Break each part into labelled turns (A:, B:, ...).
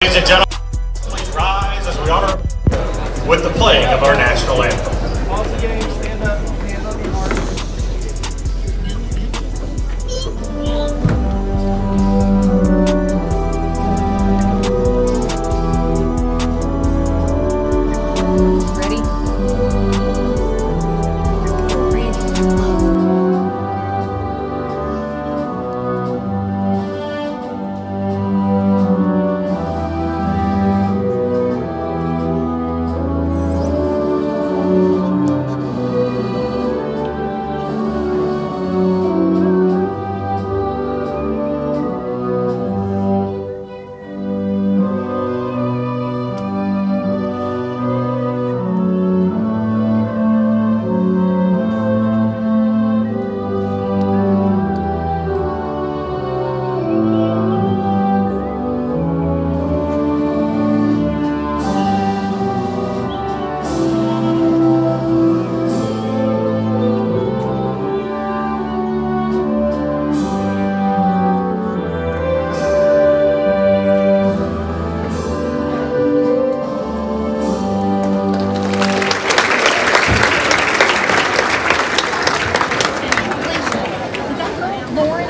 A: Ladies and gentlemen, please rise as we honor with the playing of our national anthem.
B: Pause the game, stand up, hands on your heart.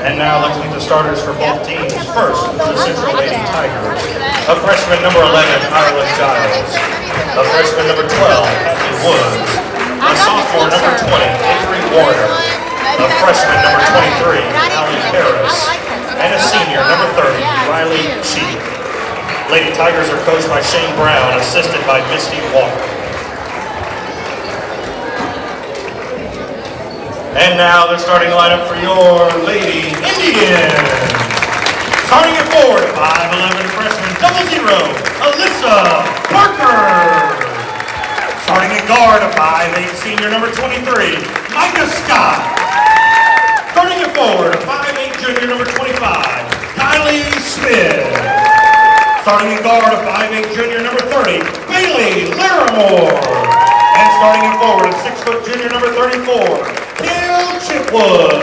A: And now let's meet the starters for both teams. First, the Central Lady Tigers, a freshman number 11, Ireland Giles, a freshman number 12, Kathleen Woods, a sophomore number 20, Avery Warner, a freshman number 23, Allie Harris, and a senior number 30, Riley Cheek. Lady Tigers are coached by Shane Brown, assisted by Misty Walker. And now the starting lineup for your Lady Indians. Starting at forward, 5'11" freshman 00, Alyssa Parker. Starting at guard, a 5'8" senior number 23, Micah Scott. Starting at forward, a 5'8" junior number 25, Kylie Smith. Starting at guard, a 5'8" junior number 30, Bailey Larimore. And starting at forward, a 6' junior number 34, Chipwood.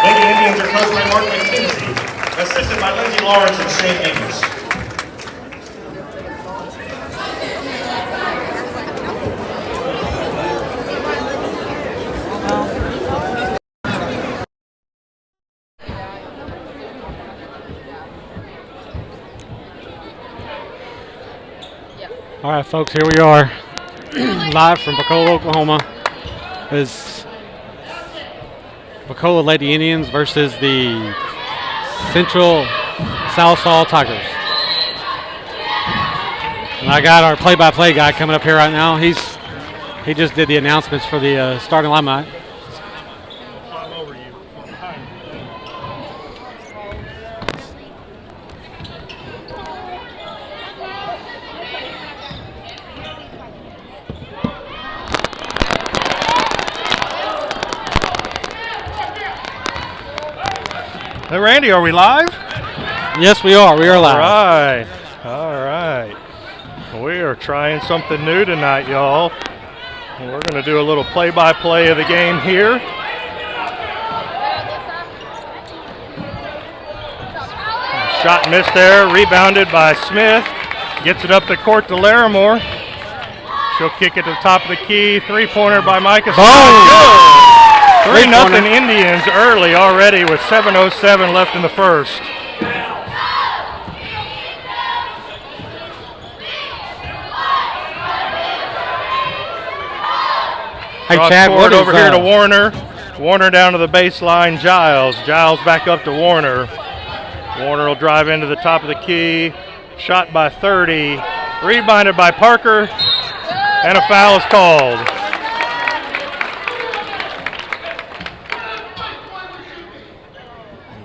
A: Lady Indians are coached by Mark McKenzie, assisted by Lindsay Lawrence and Shane Amos.
C: All right, folks, here we are, live from Pocola, Oklahoma. Is Pocola Lady Indians versus the Central Sallisaw Tigers. And I got our play-by-play guy coming up here right now. He just did the announcements for the starting lineup.
D: Hey, Randy, are we live?
C: Yes, we are. We are live.
D: All right. We are trying something new tonight, y'all. We're going to do a little play-by-play of the game here. Shot missed there, rebounded by Smith. Gets it up the court to Larimore. She'll kick it to the top of the key. Three-pointer by Micah.
C: Boom!
D: 3-0 Indians early already with 7:07 left in the first.
C: Hey,
D: Cross
C: Chad,
D: forward over here to Warner. Warner down to the baseline, Giles. Giles back up to Warner. Warner will drive into the top of the key. Shot by 30. Rebounded by Parker. And a foul is called.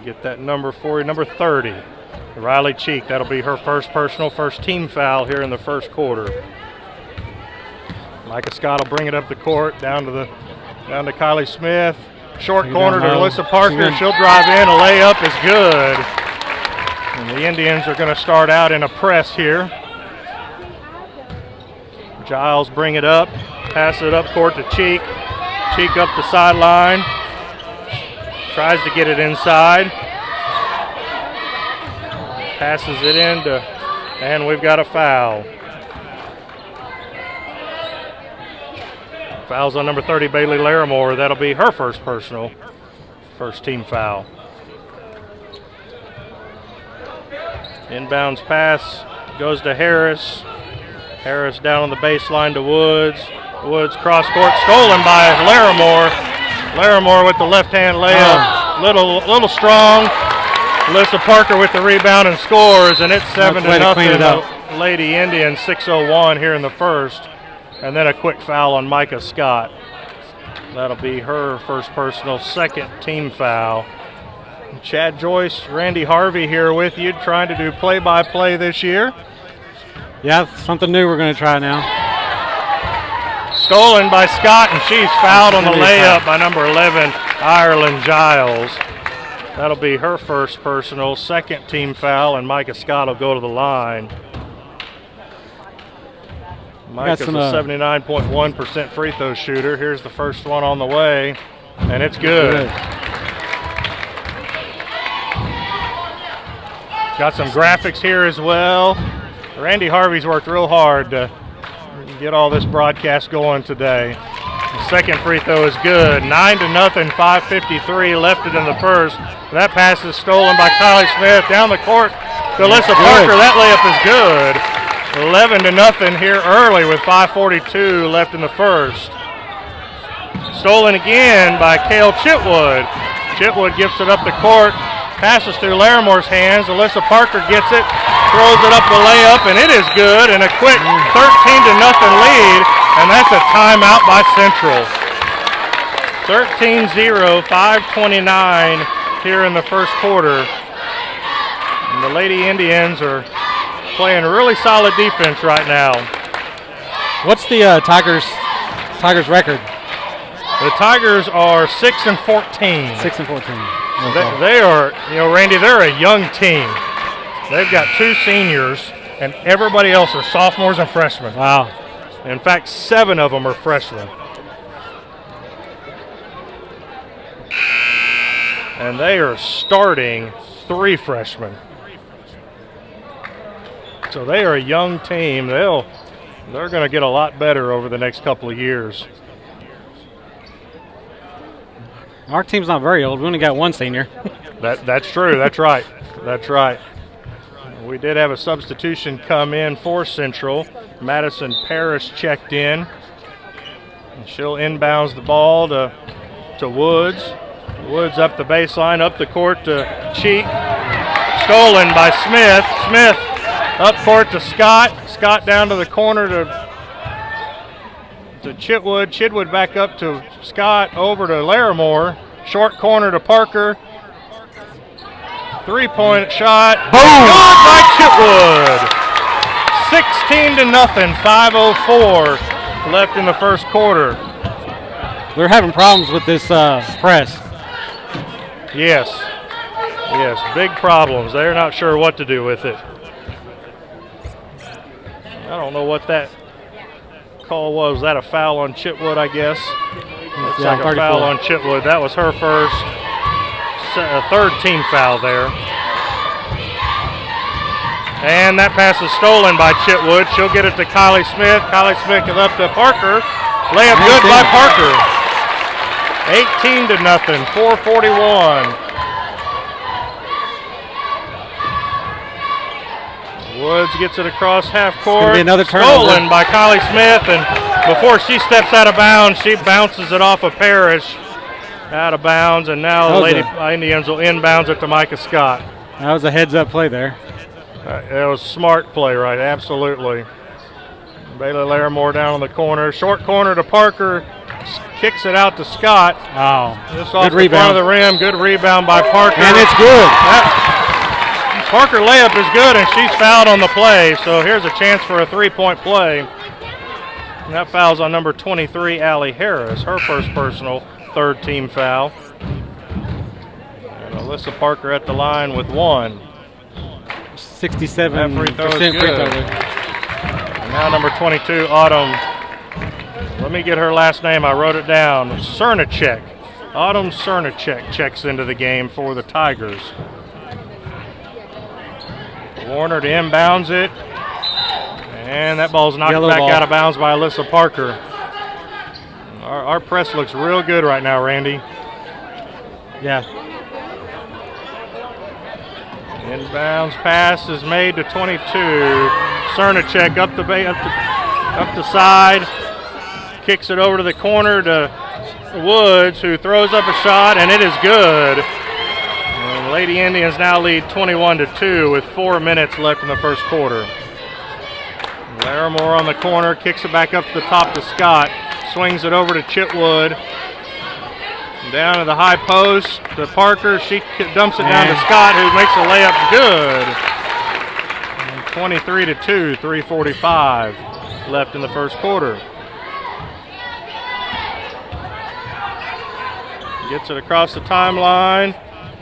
D: Get that number for you, number 30. Riley Cheek. That'll be her first personal, first team foul here in the first quarter. Micah Scott will bring it up the court, down to Kylie Smith. Short corner to Alyssa Parker. She'll drive in. A layup is good. And the Indians are going to start out in a press here. Giles bring it up, pass it up court to Cheek. Cheek up the sideline. Tries to get it inside. Passes it in to And we've got a foul. Foul's on number 30, Bailey Larimore. That'll be her first personal, first team foul. Inbounds pass goes to Harris. Harris down on the baseline to Woods. Woods cross court, stolen by Larimore. Larimore with the left-hand layup, little strong. Alyssa Parker with the rebound and scores, and it's 7-0. The Lady Indians, 6:01 here in the first. And then a quick foul on Micah Scott. That'll be her first personal, second team foul. Chad Joyce, Randy Harvey here with you, trying to do play-by-play this year.
C: Yeah, something new we're going to try now.
D: Stolen by Scott, and she's fouled on the layup by number 11, Ireland Giles. That'll be her first personal, second team foul, and Micah Scott will go to the line. Micah's a 79.1% free throw shooter. Here's the first one on the way, and it's good. Got some graphics here as well. Randy Harvey's worked real hard to get all this broadcast going today. The second free throw is good. 9-0, 5:53 left it in the first. That pass is stolen by Kylie Smith down the court to Alyssa Parker. That layup is good. 11-0 here early with 5:42 left in the first. Stolen again by Kale Chitwood. Chitwood gets it up the court, passes through Larimore's hands. Alyssa Parker gets it, throws it up the layup, and it is good. And a quick 13-0 lead, and that's a timeout by Central. 13-0, 5:29 here in the first quarter. And the Lady Indians are playing really solid defense right now.
C: What's the Tigers record?
D: The Tigers are 6-14.
C: 6-14.
D: They are, Randy, they're a young team. They've got 2 seniors, and everybody else are sophomores and freshmen.
C: Wow.
D: In fact, 7 of them are freshmen. And they are starting 3 freshmen. So they are a young team. They're going to get a lot better over the next couple of years.
C: Our team's not very old. We only got 1 senior.
D: That's true. That's right. That's right. We did have a substitution come in for Central. Madison Parrish checked in. And she'll inbounds the ball to Woods. Woods up the baseline, up the court to Cheek. Stolen by Smith. Smith up court to Scott. Scott down to the corner to Chitwood. Chitwood back up to Scott, over to Larimore. Short corner to Parker. 3-point shot. Boom! Good by Chitwood. 16-0, 5:04 left in the first quarter.
C: They're having problems with this press.
D: Yes, big problems. They're not sure what to do with it. I don't know what that call was. Was that a foul on Chitwood, I guess? Looks like a foul on Chitwood. That was her first, third team foul there. And that pass is stolen by Chitwood. She'll get it to Kylie Smith. Kylie Smith is up to Parker. Layup good by Parker. 18-0, 4:41. Woods gets it across half court.
C: Another turnover.
D: Stolen by Kylie Smith, and before she steps out of bounds, she bounces it off of Parrish out of bounds, and now the Lady Indians will inbounds it to Micah Scott.
C: That was a heads-up play there.
D: It was a smart play, right? Absolutely. Bailey Larimore down on the corner. Short corner to Parker. Kicks it out to Scott.
C: Oh,
D: just off the front of the rim. Good rebound by Parker.
C: And it's good.
D: Parker layup is good, and she's fouled on the play. So here's a chance for a 3-point play. And that foul's on number 23, Allie Harris. Her first personal, third team foul. And Alyssa Parker at the line with 1.
C: 67%
D: free throw is
C: free throw.
D: good. And now number 22, Autumn. Let me get her last name. I wrote it down. Cernicek. Autumn Cernicek checks into the game for the Tigers. Warner to inbounds it. And that ball's knocked
C: Yellow
D: back
C: ball.
D: out of bounds by Alyssa Parker. Our press looks real good right now, Randy.
C: Yeah.
D: Inbounds pass is made to 22. Cernicek up the side, kicks it over to the corner to Woods, who throws up a shot, and it is good. And Lady Indians now lead 21-2 with 4 minutes left in the first quarter. Larimore on the corner, kicks it back up to the top to Scott, swings it over to Chitwood. Down to the high post to Parker. She dumps it down to Scott, who makes a layup good. 23-2, 3:45 left in the first quarter. Gets it across the timeline.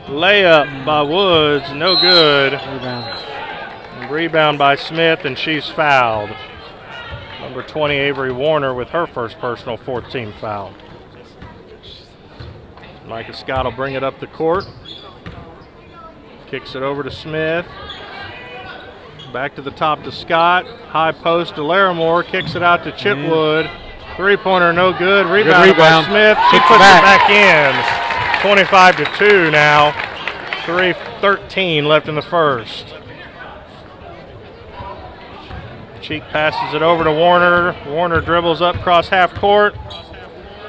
D: Layup by Woods, no good. Rebound by Smith, and she's fouled. Number 20, Avery Warner, with her first personal 14 foul. Micah Scott will bring it up the court. Kicks it over to Smith. Back to the top to Scott. High post to Larimore. Kicks it out to Chitwood. Three-pointer no good. Rebound by Smith. She puts it back in. 25-2 now. 3:13 left in the first. Cheek passes it over to Warner. Warner dribbles up across half court.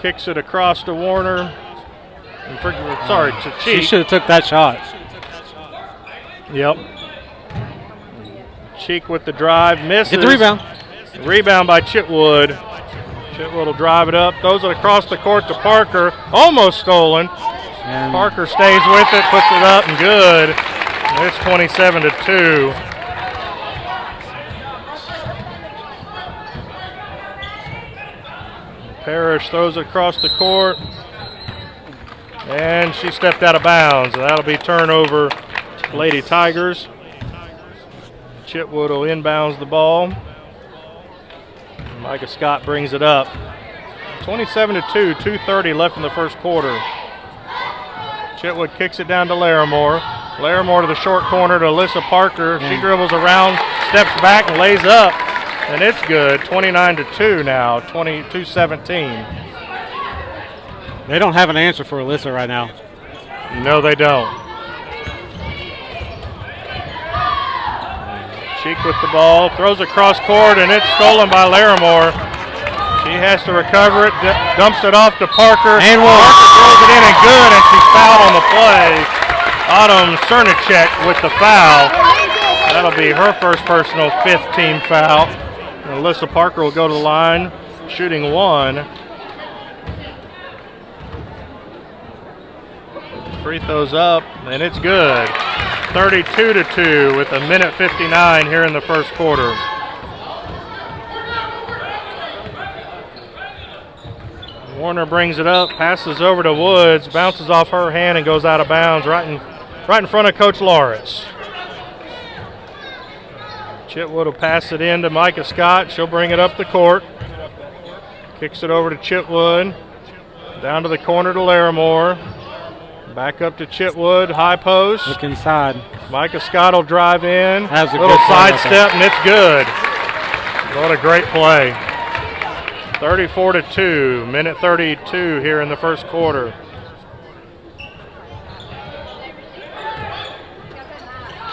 D: Kicks it across to Warner. To Cheek.
C: She should have took that shot.
D: Yep. Cheek with the drive, misses.
C: Get the rebound.
D: Rebound by Chitwood. Chitwood will drive it up, throws it across the court to Parker. Almost stolen.
C: And
D: Parker stays with it, puts it up, and good. And it's 27-2. Parrish throws it across the court. And she stepped out of bounds. That'll be turnover, Lady Tigers. Chitwood will inbounds the ball. Micah Scott brings it up. 27-2, 2:30 left in the first quarter. Chitwood kicks it down to Larimore. Larimore to the short corner to Alyssa Parker. She dribbles around, steps back, and lays up. And it's good. 29-2 now, 22-17.
C: they don't have an answer for Alyssa right now.
D: No, they don't. Cheek with the ball, throws across court, and it's stolen by Larimore. She has to recover it, dumps it off to Parker.
C: And
D: Parker throws it in and good, and she's fouled on the play. Autumn Cernicek with the foul. That'll be her first personal 15 foul. And Alyssa Parker will go to the line, shooting one. Free throws up, and it's good. 32-2 with 1:59 here in the first quarter. Warner brings it up, passes over to Woods, bounces off her hand and goes out of bounds right in front of Coach Lawrence. Chitwood will pass it in to Micah Scott. She'll bring it up the court. Kicks it over to Chitwood. Down to the corner to Larimore. Back up to Chitwood, high post.
C: Look inside.
D: Micah Scott will drive in.
C: That was a
D: little
C: good play
D: sidestep, and it's good. What a great play. 34-2, minute 32 here in the first quarter.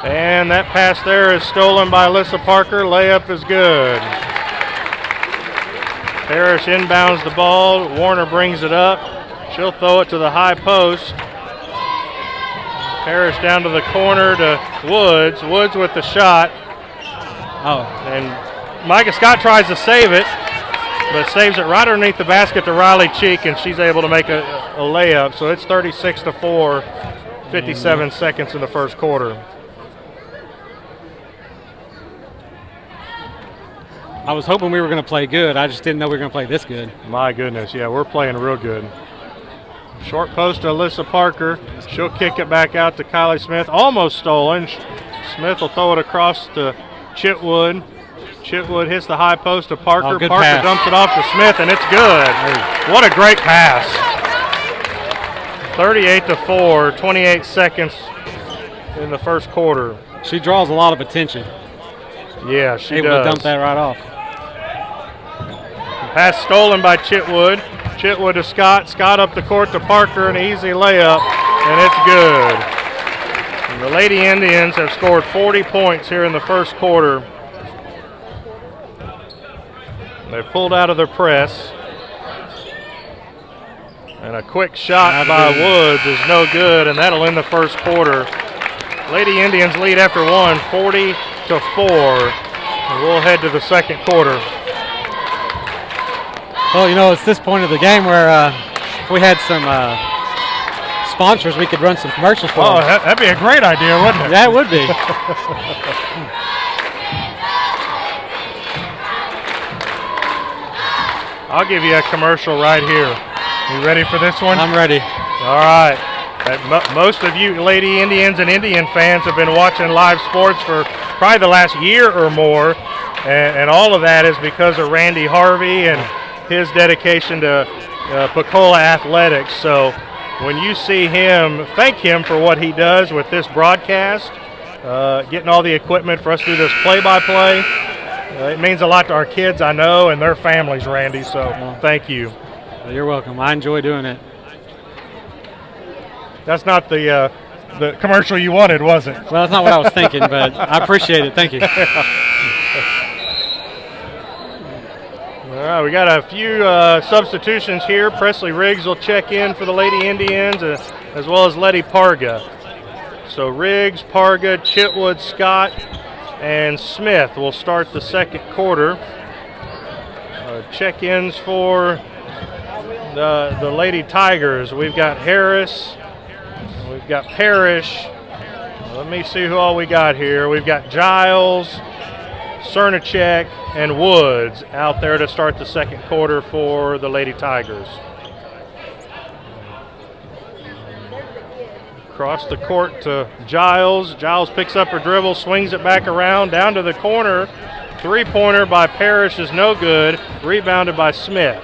D: And that pass there is stolen by Alyssa Parker. Layup is good. Parrish inbounds the ball. Warner brings it up. She'll throw it to the high post. Parrish down to the corner to Woods. Woods with the shot. And Micah Scott tries to save it, but saves it right underneath the basket to Riley Cheek, and she's able to make a layup. So it's 36-4, 57 seconds in the first quarter.
C: I was hoping we were going to play good. I just didn't know we were going to play this good.
D: My goodness, yeah, we're playing real good. Short post to Alyssa Parker. She'll kick it back out to Kylie Smith. Almost stolen. Smith will throw it across to Chitwood. Chitwood hits the high post to Parker.
C: Good
D: Parker
C: pass.
D: dumps it off to Smith, and it's good. What a great pass. 38-4, 28 seconds in the first quarter.
C: She draws a lot of attention.
D: Yeah, she
C: able
D: does.
C: to dump that right off.
D: Pass stolen by Chitwood. Chitwood to Scott. Scott up the court to Parker, an easy layup, and it's good. And the Lady Indians have scored 40 points here in the first quarter. They've pulled out of their press. And a quick shot by Woods is no good, and that'll end the first quarter. Lady Indians lead after one, 40-4. And we'll head to the second quarter.
C: Well, you know, it's this point of the game where if we had some sponsors, we could run some commercials for them.
D: That'd be a great idea, wouldn't it?
C: Yeah, it would be.
D: I'll give you a commercial right here. You ready for this one?
C: I'm ready.
D: All right. Most of you Lady Indians and Indian fans have been watching live sports for probably the last year or more, and all of that is because of Randy Harvey and his dedication to Pocola athletics. So when you see him, thank him for what he does with this broadcast, getting all the equipment for us to do this play-by-play. It means a lot to our kids, I know, and their families, Randy, so thank you.
C: You're welcome. I enjoy doing it.
D: That's not the commercial you wanted, was it?
C: Well, that's not what I was thinking, but I appreciate it. Thank you.
D: All right, we got a few substitutions here. Presley Riggs will check in for the Lady Indians, as well as Letty Parga. So Riggs, Parga, Chitwood, Scott, and Smith will start the second quarter. Check-ins for the Lady Tigers. We've got Harris. We've got Parrish. Let me see who all we got here. We've got Giles, Cernicek, and Woods out there to start the second quarter for the Lady Tigers. Across the court to Giles. Giles picks up her dribble, swings it back around, down to the corner. Three-pointer by Parrish is no good. Rebounded by Smith.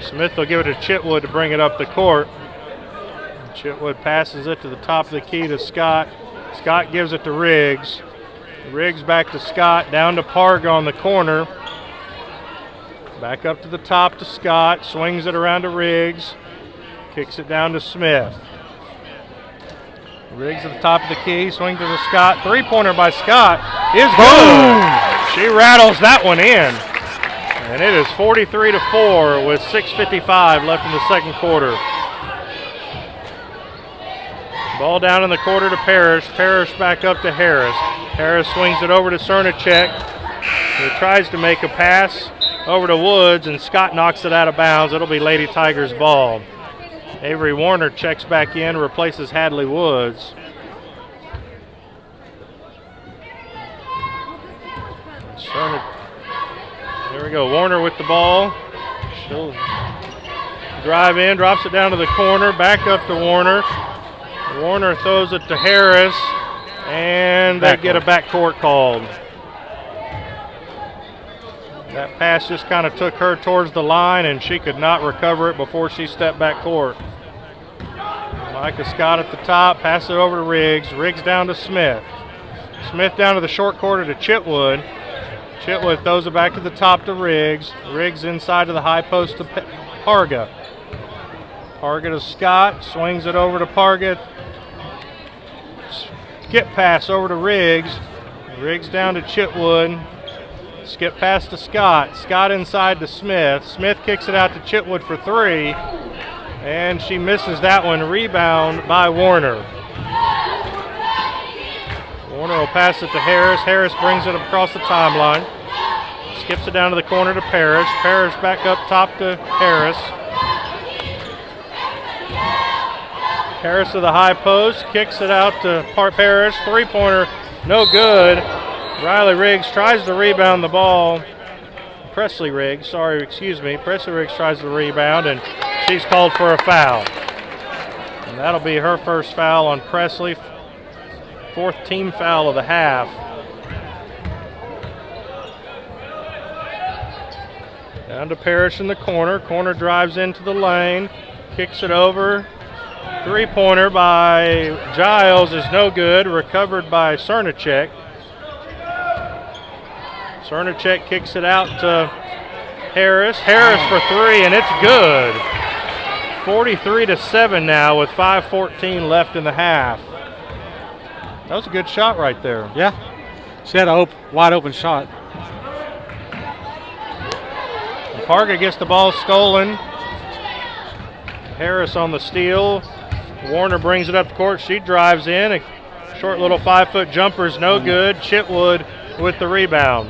D: Smith will give it to Chitwood to bring it up the court. Chitwood passes it to the top of the key to Scott. Scott gives it to Riggs. Riggs back to Scott, down to Parga on the corner. Back up to the top to Scott, swings it around to Riggs. Kicks it down to Smith. Riggs at the top of the key, swing to the Scott. Three-pointer by Scott is good. She rattles that one in. And it is 43-4 with 6:55 left in the second quarter. Ball down in the quarter to Parrish. Parrish back up to Harris. Harris swings it over to Cernicek. He tries to make a pass over to Woods, and Scott knocks it out of bounds. It'll be Lady Tigers ball. Avery Warner checks back in, replaces Hadley Woods. There we go. Warner with the ball. She'll drive in, drops it down to the corner, back up to Warner. Warner throws it to Harris, and they get a backcourt called. That pass just kind of took her towards the line, and she could not recover it before she stepped back court. Micah Scott at the top, pass it over to Riggs. Riggs down to Smith. Smith down to the short quarter to Chitwood. Chitwood throws it back to the top to Riggs. Riggs inside to the high post to Parga. Parga to Scott, swings it over to Parga. Skip pass over to Riggs. Riggs down to Chitwood. Skip pass to Scott. Scott inside to Smith. Smith kicks it out to Chitwood for three. And she misses that one. Rebound by Warner. Warner will pass it to Harris. Harris brings it across the timeline. Skips it down to the corner to Parrish. Parrish back up top to Harris. Harris to the high post. Kicks it out to Parrish. Three-pointer, no good. Riley Riggs tries to rebound the ball. Presley Riggs tries to rebound, and she's called for a foul. And that'll be her first foul on Presley. Fourth team foul of the half. Down to Parrish in the corner. Corner drives into the lane. Kicks it over. Three-pointer by Giles is no good. Recovered by Cernicek. Cernacek kicks it out to Harris. Harris for three, and it's good. 43-7 now with 5:14 left in the half. That was a good shot right there.
C: Yeah. She had a wide open shot.
D: Parga gets the ball stolen. Harris on the steal. Warner brings it up the court. She drives in. A short little 5-foot jumper is no good. Chitwood with the rebound.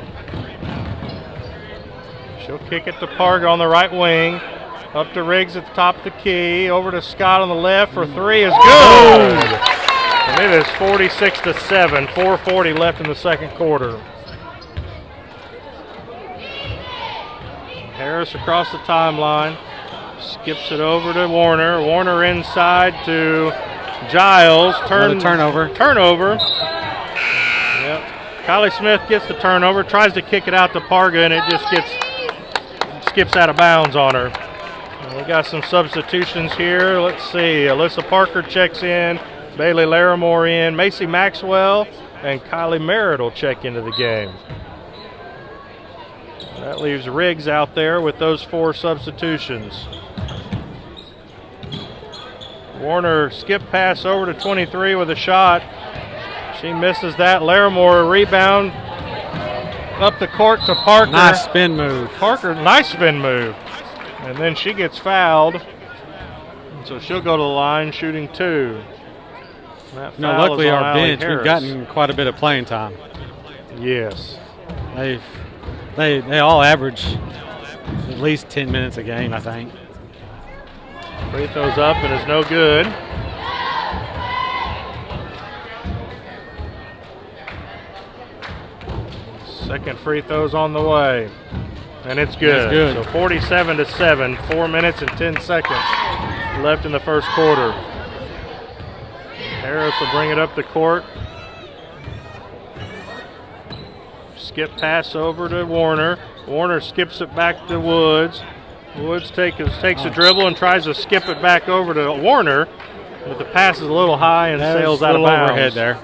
D: She'll kick it to Parga on the right wing. Up to Riggs at the top of the key. Over to Scott on the left for three is good. And it is 46-7. 4:40 left in the second quarter. Harris across the timeline. Skips it over to Warner. Warner inside to Giles.
C: Turnover.
D: Turnover. Yep. Kylie Smith gets the turnover. Tries to kick it out to Parga, and it just skips out of bounds on her. And we got some substitutions here. Let's see. Alyssa Parker checks in. Bailey Larimore in. Macy Maxwell and Kylie Merritt will check into the game. That leaves Riggs out there with those 4 substitutions. Warner skip pass over to 23 with a shot. She misses that. Larimore rebound up the court to Parker.
C: Nice spin move.
D: Parker, nice spin move. And then she gets fouled. So she'll go to the line shooting 2.
C: Luckily our bench, we've gotten quite a bit of playing time.
D: Yes.
C: They all average at least 10 minutes a game, I think.
D: Free throws up and is no good. Second free throw's on the way. And it's good.
C: It's good.
D: So 47-7, 4 minutes and 10 seconds left in the first quarter. Harris will bring it up the court. Skip pass over to Warner. Warner skips it back to Woods. Woods takes a dribble and tries to skip it back over to Warner, but the pass is a little high and sails out of bounds.
C: Overhead there.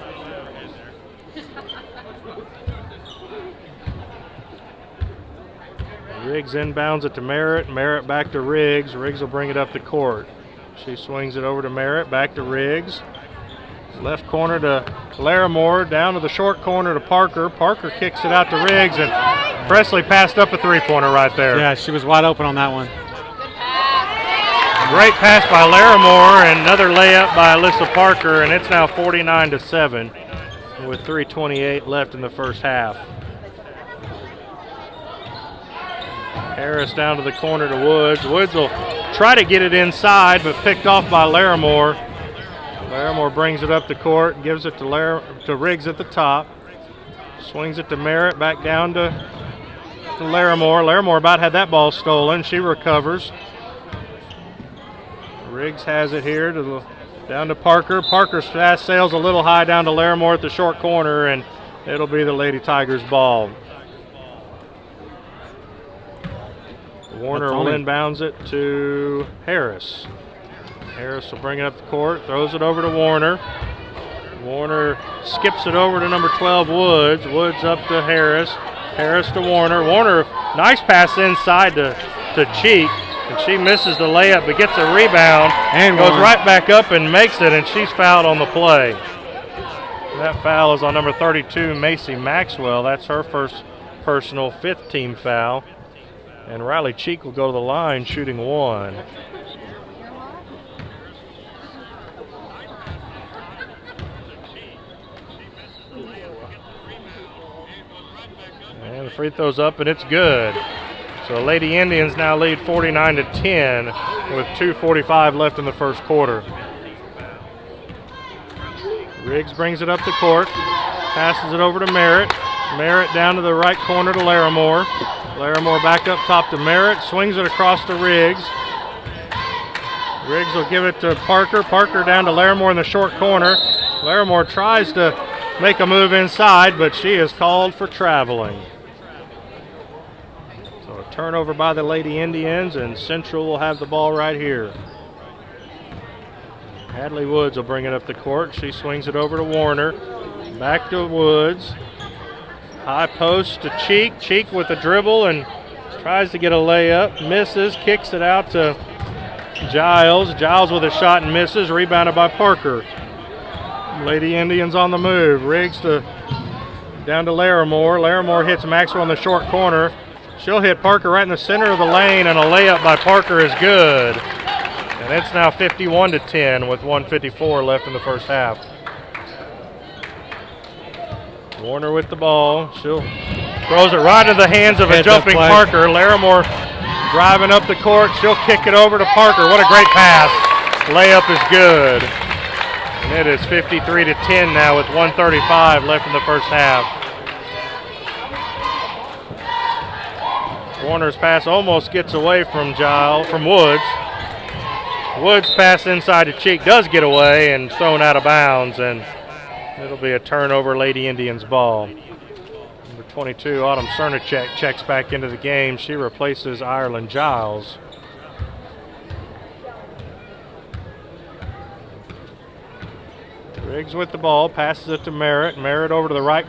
D: Riggs inbounds it to Merritt. Merritt back to Riggs. Riggs will bring it up the court. She swings it over to Merritt, back to Riggs. Left corner to Larimore, down to the short corner to Parker. Parker kicks it out to Riggs, and Presley passed up a three-pointer right there.
C: Yeah, she was wide open on that one.
D: Great pass by Larimore, and another layup by Alyssa Parker, and it's now 49-7 with 3:28 left in the first half. Harris down to the corner to Woods. Woods will try to get it inside, but picked off by Larimore. Larimore brings it up the court, gives it to Riggs at the top. Swings it to Merritt, back down to Larimore. Larimore about had that ball stolen. She recovers. Riggs has it here down to Parker. Parker's fast sails a little high down to Larimore at the short corner, and it'll be the Lady Tigers ball. Warner will inbounds it to Harris. Harris will bring it up the court, throws it over to Warner. Warner skips it over to number 12, Woods. Woods up to Harris. Harris to Warner. Warner, nice pass inside to Cheek. And she misses the layup, but gets a rebound and goes right back up and makes it, and she's fouled on the play. That foul is on number 32, Macy Maxwell. That's her first personal, 5th team foul. And Riley Cheek will go to the line shooting 1. And the free throw's up, and it's good. So the Lady Indians now lead 49-10 with 2:45 left in the first quarter. Riggs brings it up the court, passes it over to Merritt. Merritt down to the right corner to Larimore. Larimore back up top to Merritt, swings it across to Riggs. Riggs will give it to Parker. Parker down to Larimore in the short corner. Larimore tries to make a move inside, but she is called for traveling. So a turnover by the Lady Indians, and Central will have the ball right here. Hadley Woods will bring it up the court. She swings it over to Warner. Back to Woods. High post to Cheek. Cheek with a dribble and tries to get a layup. Misses. Kicks it out to Giles. Giles with a shot and misses. Rebounded by Parker. Lady Indians on the move. Riggs down to Larimore. Larimore hits Maxwell in the short corner. She'll hit Parker right in the center of the lane, and a layup by Parker is good. And it's now 51-10 with 1:54 left in the first half. Warner with the ball. She'll throws it right into the hands of a jumping Parker. Larimore driving up the court. She'll kick it over to Parker. What a great pass. Layup is good. And it is 53-10 now with 1:35 left in the first half. Warner's pass almost gets away from Woods. Woods' pass inside to Cheek does get away and thrown out of bounds, and it'll be a turnover, Lady Indians ball. Number 22, Autumn Cernicek, checks back into the game. She replaces Ireland Giles. Riggs with the ball, passes it to Merritt. Merritt over to the right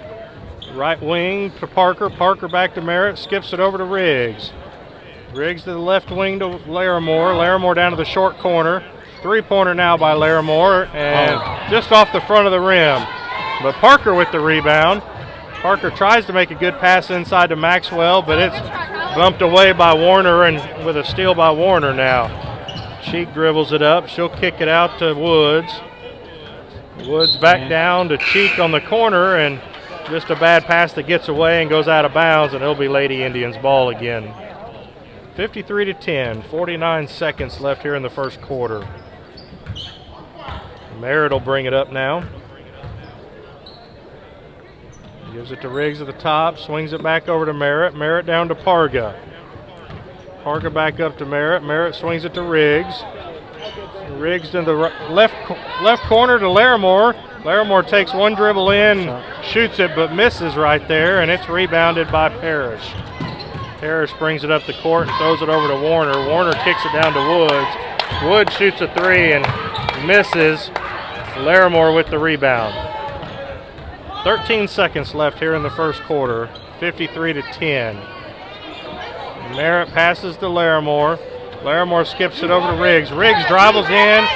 D: wing to Parker. Parker back to Merritt, skips it over to Riggs. Riggs to the left wing to Larimore. Larimore down to the short corner. Three-pointer now by Larimore, and just off the front of the rim. But Parker with the rebound. Parker tries to make a good pass inside to Maxwell, but it's bumped away by Warner, and with a steal by Warner now. Cheek dribbles it up. She'll kick it out to Woods. Woods back down to Cheek on the corner, and just a bad pass that gets away and goes out of bounds, and it'll be Lady Indians ball again. 53-10, 49 seconds left here in the first quarter. Merritt will bring it up now. Gives it to Riggs at the top, swings it back over to Merritt. Merritt down to Parga. Parga back up to Merritt. Merritt swings it to Riggs. Riggs to the left corner to Larimore. Larimore takes one dribble in, shoots it, but misses right there, and it's rebounded by Parrish. Parrish brings it up the court and throws it over to Warner. Warner kicks it down to Woods. Woods shoots a three and misses. Larimore with the rebound. 13 seconds left here in the first quarter, 53-10. Merritt passes to Larimore. Larimore skips it over to Riggs. Riggs dribbles in,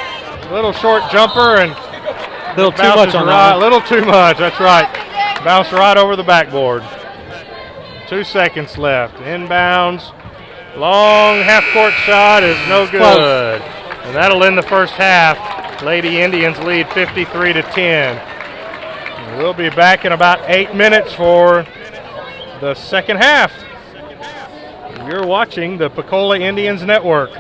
D: little short jumper, and
C: a little too much on that.
D: A little too much, that's right. Bounced right over the backboard. 2 seconds left. Inbounds. Long half-court shot is no good. And that'll end the first half. Lady Indians lead 53-10. We'll be back in about 8 minutes for the second half. You're watching the Pocola Indians Network.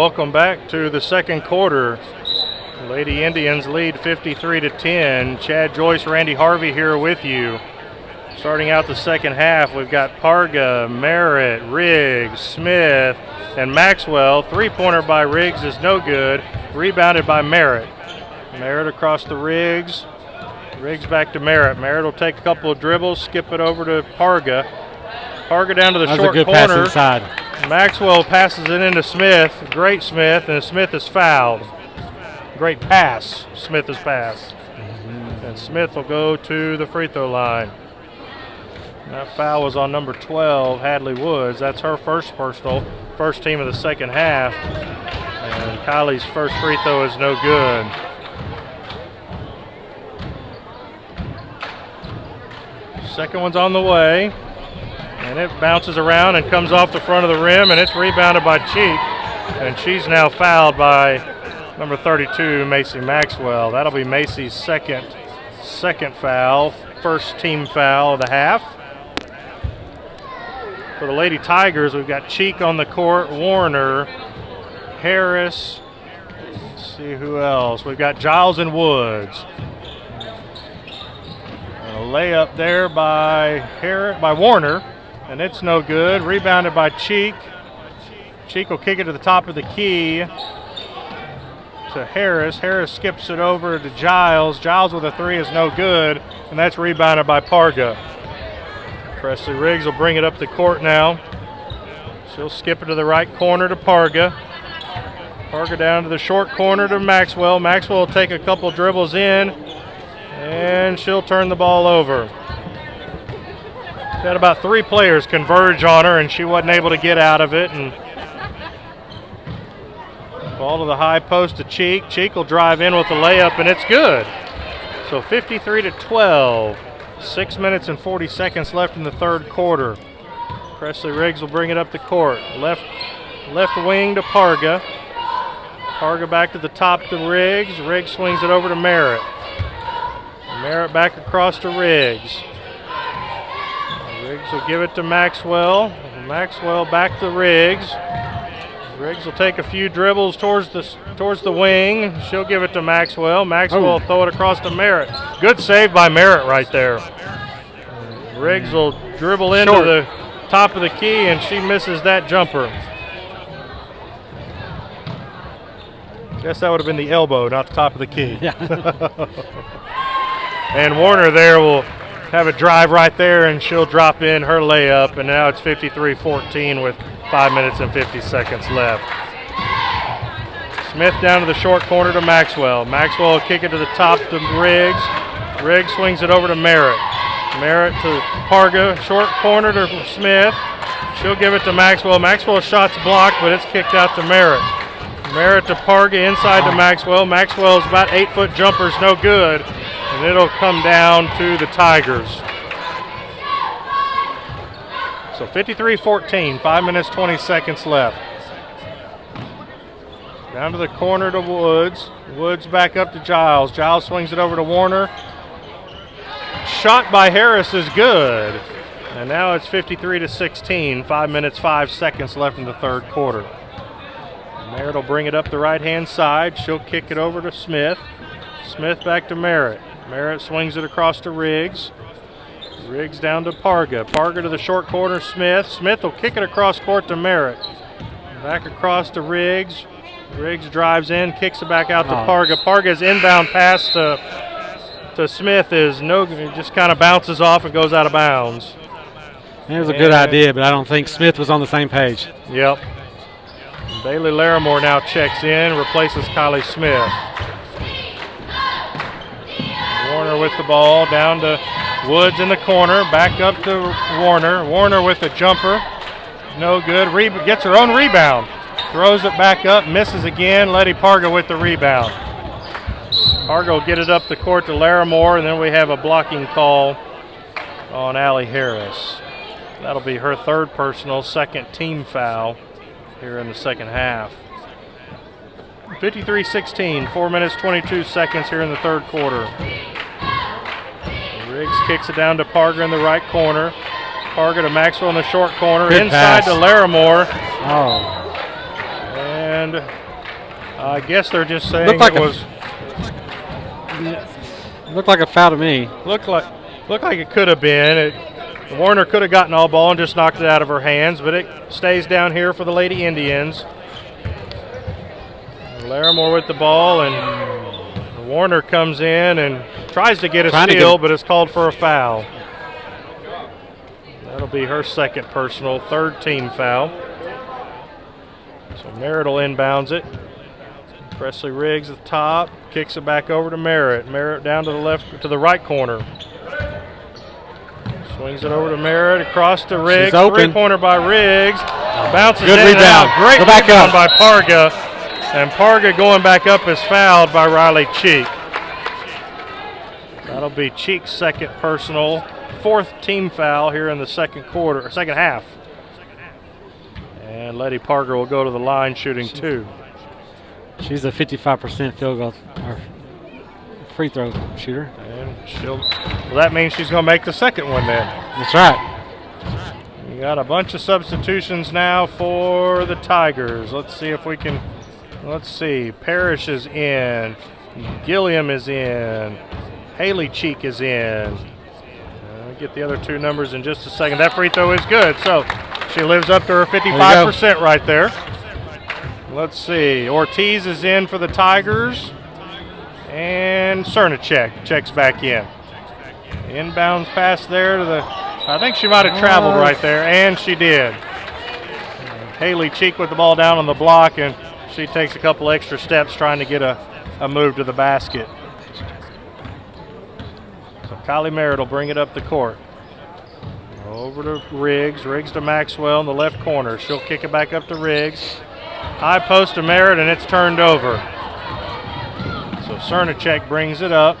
D: welcome back to the second quarter. Lady Indians lead 53-10. Chad Joyce, Randy Harvey here with you. Starting out the second half, we've got Parga, Merritt, Riggs, Smith, and Maxwell. Three-pointer by Riggs is no good. Rebounded by Merritt. Merritt across to Riggs. Riggs back to Merritt. Merritt will take a couple of dribbles, skip it over to Parga. Parga down to the short
C: good
D: corner.
C: pass inside.
D: Maxwell passes it into Smith. Great Smith, and Smith is fouled. Great pass. Smith is passed. And Smith will go to the free throw line. That foul was on number 12, Hadley Woods. That's her first personal, first team of the second half. And Kylie's first free throw is no good. Second one's on the way. And it bounces around and comes off the front of the rim, and it's rebounded by Cheek. And she's now fouled by number 32, Macy Maxwell. That'll be Macy's second foul, first team foul of the half. For the Lady Tigers, we've got Cheek on the court, Warner, Harris. Let's see who else. We've got Giles and Woods. A layup there by Warner. And it's no good. Rebounded by Cheek. Cheek will kick it to the top of the key to Harris. Harris skips it over to Giles. Giles with a three is no good, and that's rebounded by Parga. Presley Riggs will bring it up the court now. She'll skip it to the right corner to Parga. Parga down to the short corner to Maxwell. Maxwell will take a couple dribbles in, and she'll turn the ball over. Had about three players converge on her, and she wasn't able to get out of it. And ball to the high post to Cheek. Cheek will drive in with the layup, and it's good. So 53-12. 6 minutes and 40 seconds left in the third quarter. Presley Riggs will bring it up the court. Left wing to Parga. Parga back to the top to Riggs. Riggs swings it over to Merritt. Merritt back across to Riggs. Riggs will give it to Maxwell. Maxwell back to Riggs. Riggs will take a few dribbles towards the wing. She'll give it to Maxwell. Maxwell will throw it across to Merritt. Good save by Merritt right there. Riggs will dribble into the top of the key, and she misses that jumper. Guess that would have been the elbow, not the top of the key.
C: Yeah.
D: And Warner there will have a drive right there, and she'll drop in her layup, and now it's 53-14 with 5 minutes and 50 seconds left. Smith down to the short corner to Maxwell. Maxwell will kick it to the top to Riggs. Riggs swings it over to Merritt. Merritt to Parga, short corner to Smith. She'll give it to Maxwell. Maxwell's shot's blocked, but it's kicked out to Merritt. Merritt to Parga, inside to Maxwell. Maxwell's about 8-foot jumper's no good. And it'll come down to the Tigers. So 53-14, 5 minutes, 20 seconds left. Down to the corner to Woods. Woods back up to Giles. Giles swings it over to Warner. Shot by Harris is good. And now it's 53-16, 5 minutes, 5 seconds left in the third quarter. Merritt will bring it up the right-hand side. She'll kick it over to Smith. Smith back to Merritt. Merritt swings it across to Riggs. Riggs down to Parga. Parga to the short corner, Smith. Smith will kick it across court to Merritt. Back across to Riggs. Riggs drives in, kicks it back out to Parga. Parga's inbound pass to Smith is no good. It just kind of bounces off and goes out of bounds.
C: It was a good idea, but I don't think Smith was on the same page.
D: Yep. Bailey Larimore now checks in, replaces Kylie Smith. Warner with the ball, down to Woods in the corner, back up to Warner. Warner with the jumper, no good. Gets her own rebound, throws it back up, misses again. Letty Parga with the rebound. Parga will get it up the court to Larimore, and then we have a blocking call on Allie Harris. That'll be her third personal, second team foul here in the second half. 53-16, 4 minutes, 22 seconds here in the third quarter. Riggs kicks it down to Parga in the right corner. Parga to Maxwell in the short corner.
C: Good
D: inside
C: pass
D: to Larimore.
C: Oh.
D: And I guess they're just saying
C: Looked like looked like a foul to me.
D: Looked like it could have been. Warner could have gotten all ball and just knocked it out of her hands, but it stays down here for the Lady Indians. Larimore with the ball, and Warner comes in and tries to get a steal, but it's called for a foul. That'll be her second personal, third team foul. So Merritt will inbounds it. Presley Riggs at the top, kicks it back over to Merritt. Merritt down to the right corner. Swings it over to Merritt, across to Riggs. Three-pointer by Riggs. Bounces
C: Good
D: in
C: rebound.
D: and out. Great
C: back
D: rebound
C: up.
D: by Parga. And Parga going back up is fouled by Riley Cheek. That'll be Cheek's second personal, fourth team foul here in the second half. And Letty Parga will go to the line shooting 2.
C: She's a 55% field goal or free throw shooter.
D: And that means she's going to make the second one then.
C: That's right.
D: We got a bunch of substitutions now for the Tigers. Let's see if we can. Let's see. Parrish is in. Gilliam is in. Haley Cheek is in. I'll get the other two numbers in just a second. That free throw is good. So she lives up to her 55% right there. Let's see. Ortiz is in for the Tigers. And Cernicek checks back in. Inbounds pass there to the. I think she might have traveled right there, and she did. Haley Cheek with the ball down on the block, and she takes a couple extra steps trying to get a move to the basket. So Kylie Merritt will bring it up the court. Over to Riggs. Riggs to Maxwell in the left corner. She'll kick it back up to Riggs. High post to Merritt, and it's turned over. So Cernicek brings it up.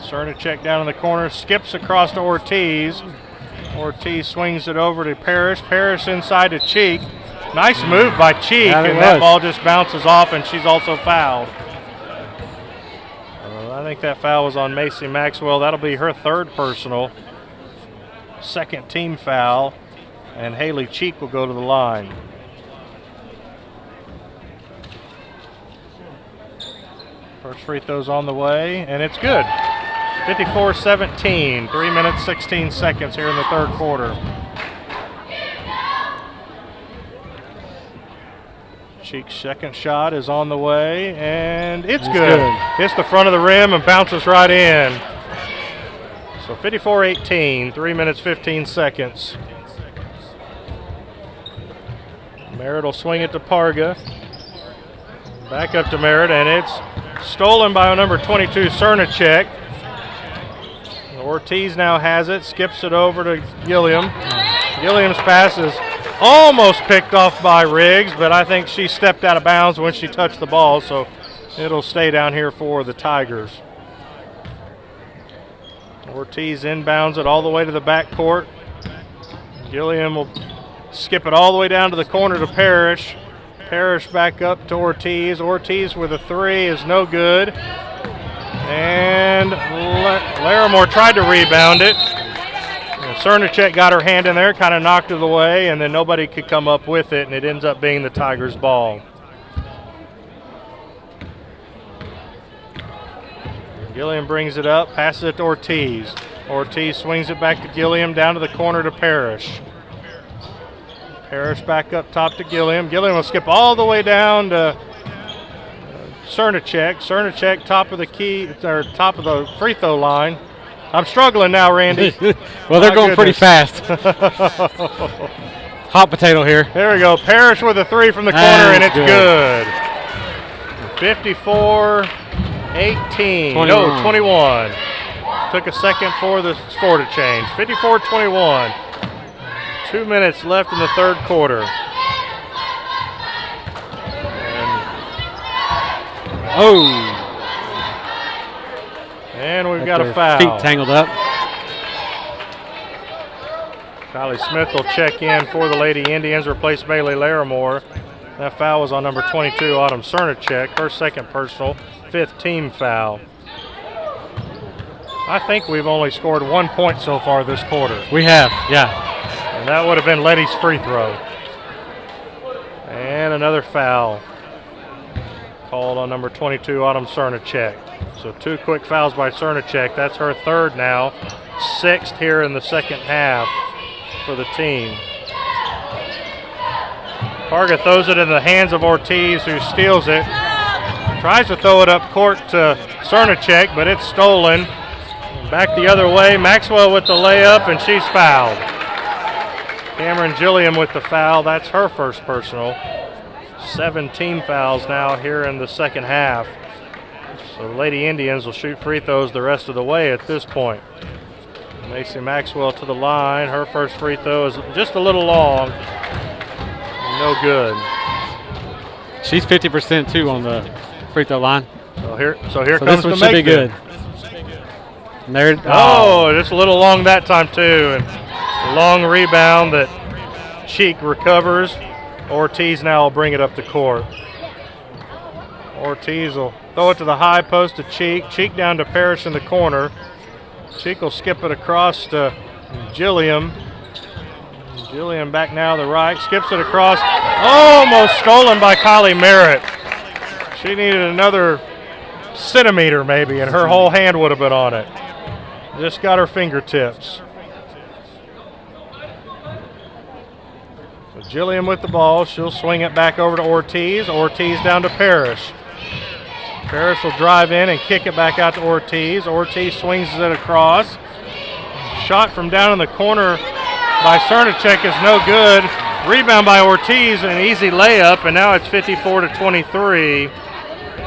D: Cernicek down in the corner, skips across to Ortiz. Ortiz swings it over to Parrish. Parrish inside to Cheek. Nice move by Cheek, and that ball just bounces off, and she's also fouled. I think that foul was on Macy Maxwell. That'll be her third personal. Second team foul, and Haley Cheek will go to the line. First free throw's on the way, and it's good. 54-17, 3 minutes, 16 seconds here in the third quarter. Cheek's second shot is on the way, and it's good. Hits the front of the rim and bounces right in. So 54-18, 3 minutes, 15 seconds. Merritt will swing it to Parga. Back up to Merritt, and it's stolen by number 22, Cernicek. Ortiz now has it, skips it over to Gilliam. Gilliam's pass is almost picked off by Riggs, but I think she stepped out of bounds when she touched the ball, so it'll stay down here for the Tigers. Ortiz inbounds it all the way to the backcourt. Gilliam will skip it all the way down to the corner to Parrish. Parrish back up to Ortiz. Ortiz with a three is no good. And Larimore tried to rebound it. Cernicek got her hand in there, kind of knocked it away, and then nobody could come up with it, and it ends up being the Tigers' ball. Gilliam brings it up, passes it to Ortiz. Ortiz swings it back to Gilliam, down to the corner to Parrish. Parrish back up top to Gilliam. Gilliam will skip all the way down to Cernicek. Cernicek top of the key, or top of the free throw line. I'm struggling now, Randy.
C: Well, they're going pretty fast. Hot potato here.
D: There we go. Parrish with a three from the corner, and it's good. 54-18.
C: 21.
D: No, 21. Took a second for the score to change. 54-21. 2 minutes left in the third quarter. And we've got a foul.
C: Feet tangled up.
D: Kylie Smith will check in for the Lady Indians, replace Bailey Larimore. That foul was on number 22, Autumn Cernicek, her second personal, fifth team foul. I think we've only scored 1 point so far this quarter.
C: We have, yeah.
D: And that would have been Letty's free throw. And another foul called on number 22, Autumn Cernacek. So 2 quick fouls by Cernacek. That's her 3rd now. 6th here in the second half for the team. Parga throws it in the hands of Ortiz, who steals it. Tries to throw it up court to Cernacek, but it's stolen. Back the other way. Maxwell with the layup, and she's fouled. Cameron Gilliam with the foul. That's her first personal. 17 fouls now here in the second half. So the Lady Indians will shoot free throws the rest of the way at this point. Macy Maxwell to the line. Her first free throw is just a little long. No good.
C: She's 50% too on the free throw line.
D: So here comes
C: this
D: the
C: one should
D: make
C: be good. And there,
D: just a little long that time too. And a long rebound that Cheek recovers. Ortiz now will bring it up the court. Ortiz will throw it to the high post to Cheek. Cheek down to Parrish in the corner. Cheek will skip it across to Gilliam. Gilliam back now to the right. Skips it across. Almost stolen by Kylie Merritt. She needed another centimeter maybe, and her whole hand would have been on it. Just got her fingertips. So Gilliam with the ball. She'll swing it back over to Ortiz. Ortiz down to Parrish. Parrish will drive in and kick it back out to Ortiz. Ortiz swings it across. Shot from down in the corner by Cernacek is no good. Rebound by Ortiz, an easy layup, and now it's 54-23.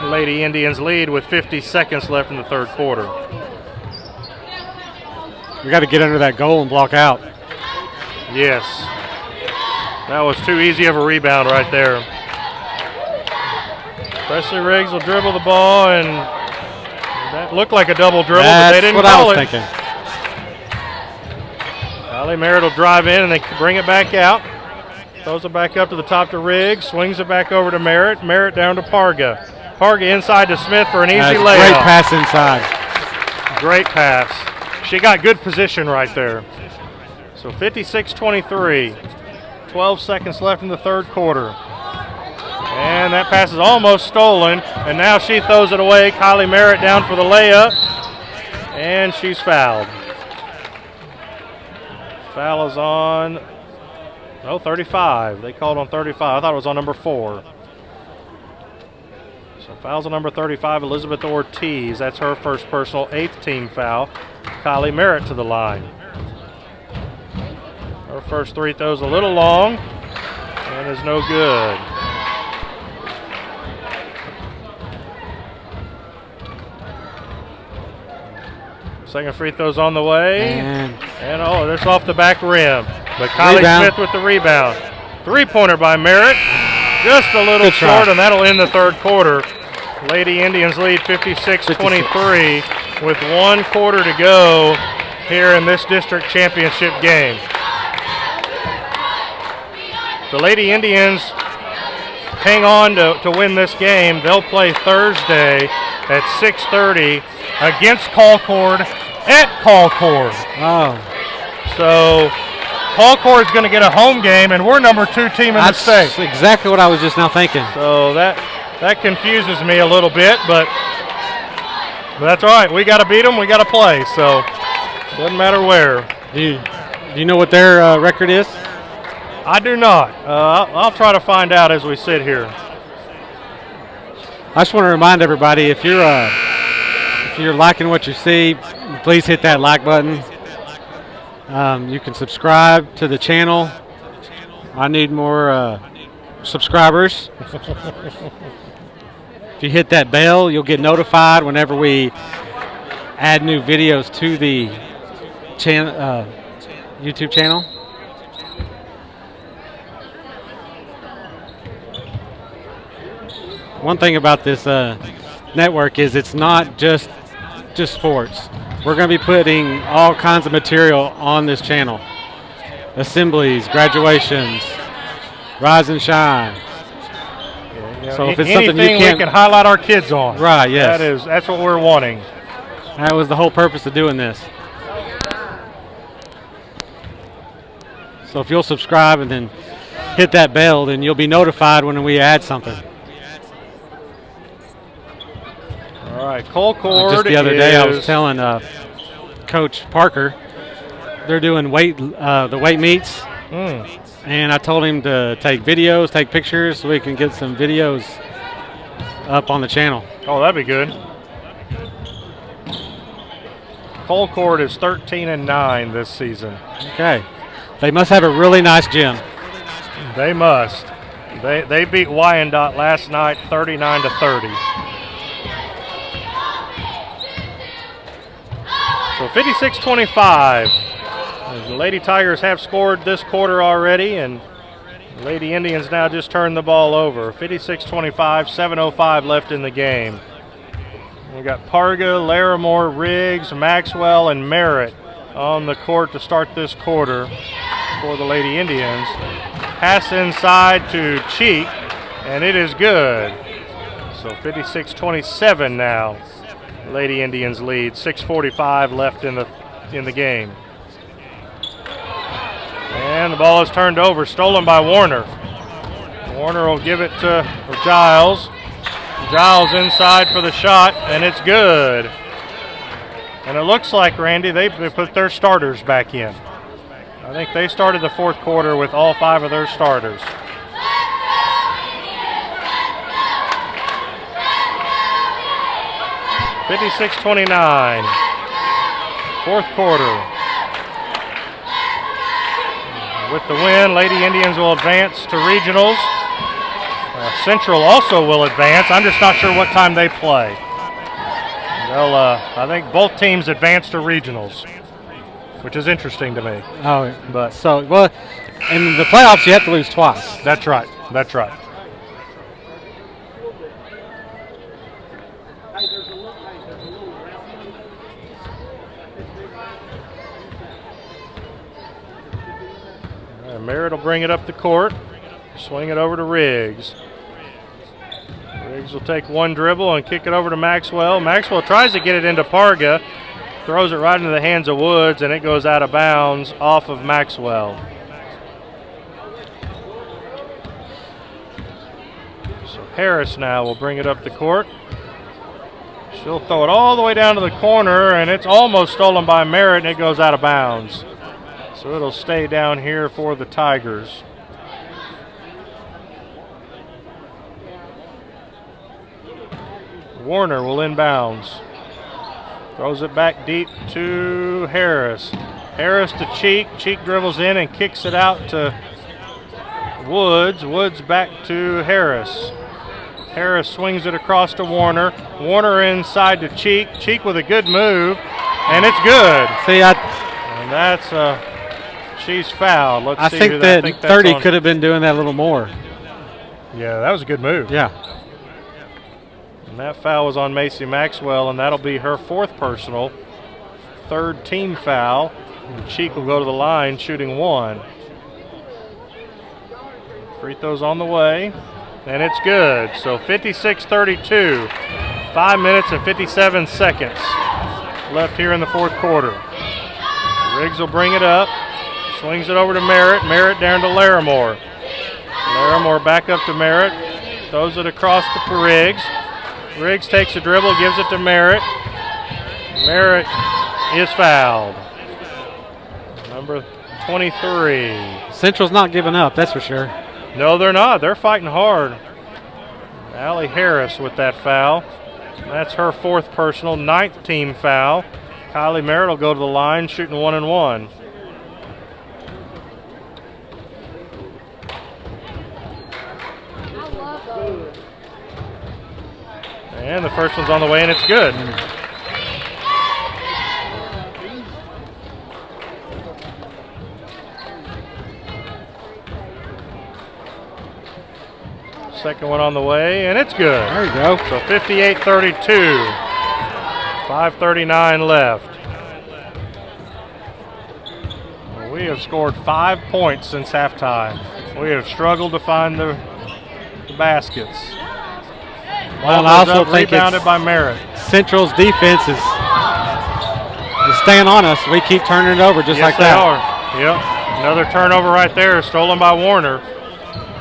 D: Lady Indians lead with 50 seconds left in the third quarter.
C: We got to get under that goal and block out.
D: Yes. That was too easy of a rebound right there. Presley Riggs will dribble the ball, and that looked like a double dribble, but they didn't call it.
C: That's what I was thinking.
D: Kylie Merritt will drive in, and they bring it back out. Throws it back up to the top to Riggs, swings it back over to Merritt. Merritt down to Parga. Parga inside to Smith for an easy layup.
C: Great pass inside.
D: Great pass. She got good position right there. So 56-23. 12 seconds left in the third quarter. And that pass is almost stolen, and now she throws it away. Kylie Merritt down for the layup, and she's fouled. Foul is on, 35. They called on 35. I thought it was on number 4. So foul's on number 35, Elizabeth Ortiz. That's her first personal, 8th team foul. Kylie Merritt to the line. Her first 3 throws a little long and is no good. Second free throw's on the way. And there's off the back rim. But Kylie Smith with the rebound. 3-pointer by Merritt. Just a little short, and that'll end the third quarter. Lady Indians lead 56-23 with 1 quarter to go here in this district championship game. The Lady Indians hang on to win this game. They'll play Thursday at 6:30 against Concord at Concord.
C: Oh.
D: So Concord's going to get a home game, and we're number 2 team in the state.
C: That's exactly what I was just now thinking.
D: So that confuses me a little bit, but that's all right. We got to beat them. We got to play. So it doesn't matter where.
C: Do you know what their record is?
D: I do not. I'll try to find out as we sit here.
C: I just want to remind everybody, if you're liking what you see, please hit that like button. You can subscribe to the channel. I need more subscribers. If you hit that bell, you'll get notified whenever we add new videos to the YouTube channel. One thing about this network is it's not just sports. We're going to be putting all kinds of material on this channel. Assemblies, graduations, rise and shine.
D: So if it's something we can highlight our kids on.
C: Right, yes.
D: That's what we're wanting.
C: That was the whole purpose of doing this. So if you'll subscribe and then hit that bell, then you'll be notified when we add something.
D: All right, Colcord
C: Just the other day, I was
D: is-
C: telling Coach Parker, they're doing the weight meets, and I told him to take videos, take pictures, so we can get some videos up on the channel.
D: Oh, that'd be good. Colcord is 13-9 this season.
C: Okay. They must have a really nice gym.
D: They must. They beat Wyandotte last night 39-30. So 56-25. The Lady Tigers have scored this quarter already, and the Lady Indians now just turned the ball over. 56-25, 7:05 left in the game. We got Parga, Larimore, Riggs, Maxwell, and Merritt on the court to start this quarter for the Lady Indians. Pass inside to Cheek, and it is good. So 56-27 now. Lady Indians lead. 6:45 left in the game. And the ball is turned over, stolen by Warner. Warner will give it to Giles. Giles inside for the shot, and it's good. And it looks like, Randy, they put their starters back in. I think they started the fourth quarter with all 5 of their starters. (56-29). Fourth quarter. With the win, Lady Indians will advance to regionals. Central also will advance. I'm just not sure what time they play. They'll, I think both teams advance to regionals, which is interesting to me.
C: Oh,
D: But
C: so, well, in the playoffs, you have to lose twice.
D: that's right. That's right. Merritt will bring it up the court, swing it over to Riggs. Riggs will take one dribble and kick it over to Maxwell. Maxwell tries to get it into Parga, throws it right into the hands of Woods, and it goes out of bounds off of Maxwell. So Harris now will bring it up the court. She'll throw it all the way down to the corner, and it's almost stolen by Merritt, and it goes out of bounds. So it'll stay down here for the Tigers. Warner will inbounds. Throws it back deep to Harris. Harris to Cheek. Cheek dribbles in and kicks it out to Woods. Woods back to Harris. Harris swings it across to Warner. Warner inside to Cheek. Cheek with a good move, and it's good.
C: See,
D: And that's she's fouled. Let's
C: I
D: see
C: think
D: who
C: that
D: I think that's
C: 30
D: on.
C: could have been doing that a little more.
D: Yeah, that was a good move.
C: Yeah.
D: And that foul was on Macy Maxwell, and that'll be her 4th personal. 3rd team foul. And Cheek will go to the line shooting 1. Free throws on the way, and it's good. So 56-32. 5 minutes and 57 seconds left here in the 4th quarter. Riggs will bring it up. Swings it over to Merritt. Merritt down to Larimore. Larimore back up to Merritt. Throws it across to Riggs. Riggs takes a dribble, gives it to Merritt. Merritt is fouled. Number 23.
C: Central's not giving up, that's for sure.
D: No, they're not. They're fighting hard. Allie Harris with that foul. That's her 4th personal, 9th team foul. Kylie Merritt will go to the line shooting 1 and 1. And the first one's on the way, and it's good. Second one on the way, and it's good.
C: There you go.
D: So 58-32. 5:39 left. Well, we have scored 5 points since halftime. We have struggled to find the baskets.
C: Well,
D: Ball
C: I
D: goes
C: also
D: up,
C: think
D: rebounded
C: it's
D: by Merritt.
C: Central's defense is staying on us. We keep turning it over just
D: Yes,
C: like that.
D: they are. Yep. Another turnover right there, stolen by Warner.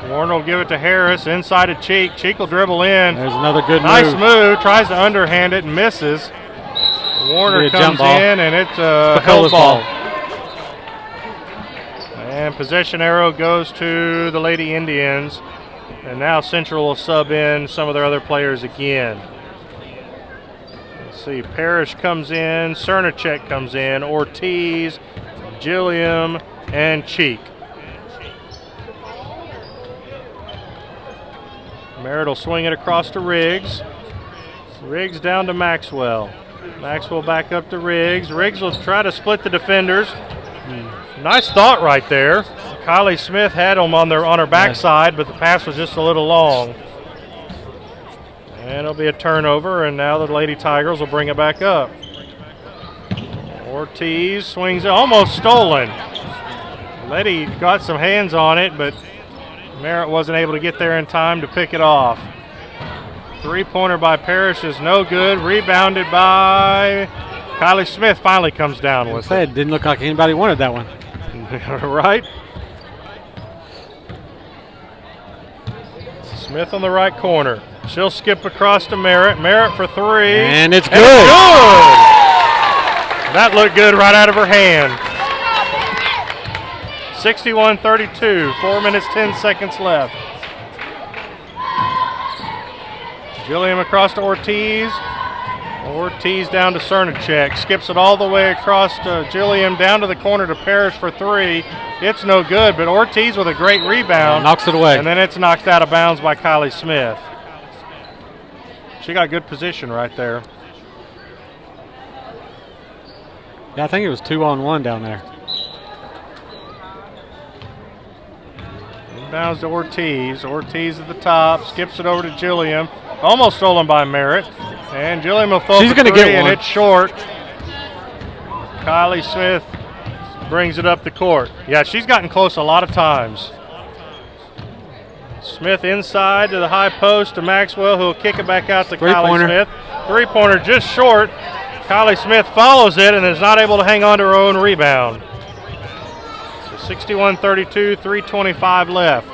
D: Warner will give it to Harris, inside to Cheek. Cheek will dribble in.
C: There's another good
D: Nice
C: move.
D: move. Tries to underhand it and misses. Warner
C: Be a
D: comes
C: jump ball.
D: in, and it's a
C: Pocola's
D: held ball. And possession arrow goes to the Lady Indians. And now Central will sub in some of their other players again. Let's see, Parrish comes in, Cernacek comes in, Ortiz, Gilliam, and Cheek. Merritt will swing it across to Riggs. Riggs down to Maxwell. Maxwell back up to Riggs. Riggs will try to split the defenders. Nice thought right there. Kylie Smith had them on her backside, but the pass was just a little long. And it'll be a turnover, and now the Lady Tigers will bring it back up. Ortiz swings it, almost stolen. Lady got some hands on it, but Merritt wasn't able to get there in time to pick it off. Three-pointer by Parrish is no good. Rebounded by Kylie Smith. Finally comes down with it.
C: Didn't look like anybody wanted that one.
D: Right? Smith on the right corner. She'll skip across to Merritt. Merritt for three.
C: And it's good.
D: That looked good right out of her hand. 61-32. 4 minutes, 10 seconds left. Gilliam across to Ortiz. Ortiz down to Cernacek. Skips it all the way across to Gilliam, down to the corner to Parrish for three. It's no good, but Ortiz with a great rebound.
C: Knocks it away.
D: And then it's knocked out of bounds by Kylie Smith. She got good position right there.
C: Yeah, I think it was 2-on-1 down there.
D: Inbounds to Ortiz. Ortiz at the top. Skips it over to Gilliam. Almost stolen by Merritt. And Gilliam will throw
C: She's
D: for
C: gonna
D: three,
C: get
D: and
C: one.
D: it's short. Kylie Smith brings it up the court. Yeah, she's gotten close a lot of times. Smith inside to the high post to Maxwell, who will kick it back out to Kylie Smith. Three-pointer just short. Kylie Smith follows it and is not able to hang on to her own rebound. So 61-32, 3:25 left.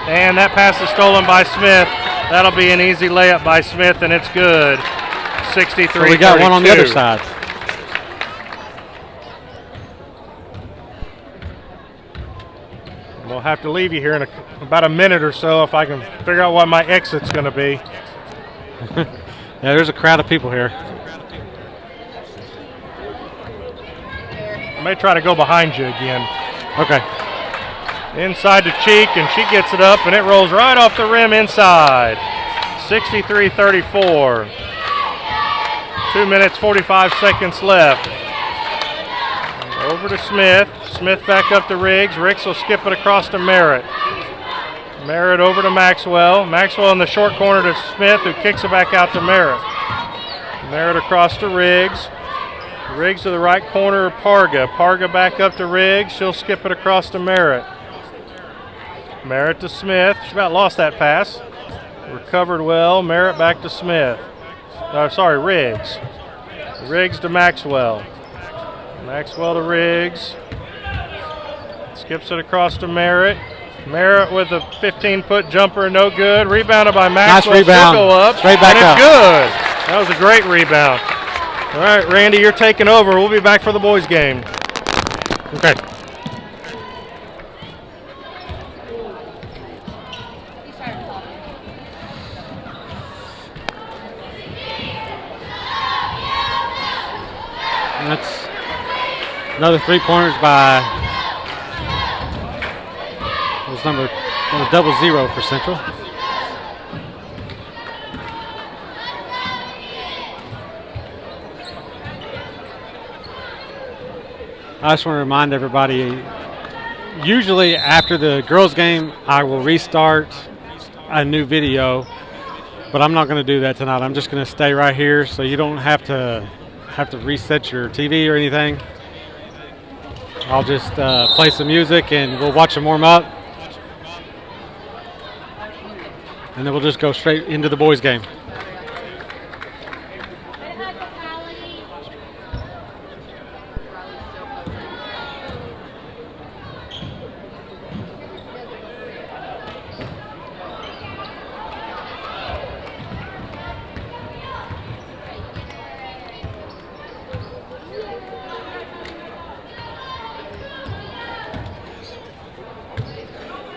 D: And that pass is stolen by Smith. That'll be an easy layup by Smith, and it's good. 63-32.
C: So we got one on the other side.
D: We'll have to leave you here in about a minute or so if I can figure out what my exit's going to be.
C: Yeah, there's a crowd of people here.
D: I may try to go behind you again.
C: Okay.
D: Inside to Cheek, and she gets it up, and it rolls right off the rim inside. 63-34. 2 minutes, 45 seconds left. Over to Smith. Smith back up to Riggs. Riggs will skip it across to Merritt. Merritt over to Maxwell. Maxwell in the short corner to Smith, who kicks it back out to Merritt. Merritt across to Riggs. Riggs to the right corner, Parga. Parga back up to Riggs. She'll skip it across to Merritt. Merritt to Smith. She about lost that pass. Recovered well. Merritt back to Smith. Riggs. Riggs to Maxwell. Maxwell to Riggs. Skips it across to Merritt. Merritt with a 15-foot jumper, no good. Rebounded by Maxwell.
C: Nice rebound.
D: She'll go up.
C: Straight back
D: and
C: up.
D: It's good. That was a great rebound. All right, Randy, you're taking over. We'll be back for the boys' game.
C: Okay. And that's another 3-pointers by that was 0 for Central. I just want to remind everybody, usually after the girls' game, I will restart a new video, but I'm not going to do that tonight. I'm just going to stay right here so you don't have to reset your TV or anything. I'll just play some music and we'll watch them warm up. And then we'll just go straight into the boys' game.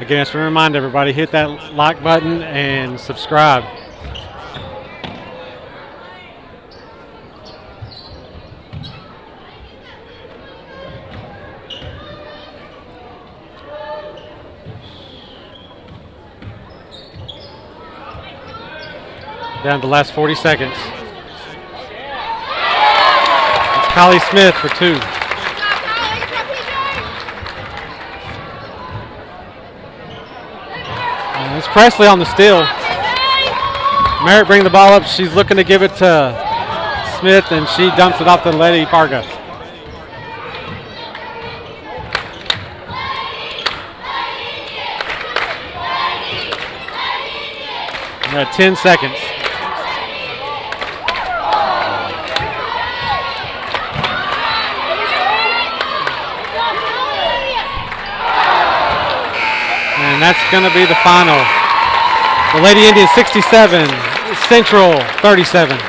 C: Again, I just want to remind everybody, hit that like button and subscribe. Down to the last 40 seconds. It's Kylie Smith for 2. And it's Presley on the steal. Merritt bring the ball up. She's looking to give it to Smith, and she dumps it off to Lady Parga. We're at 10 seconds. And that's going to be the final. The Lady Indians 67, Central 37.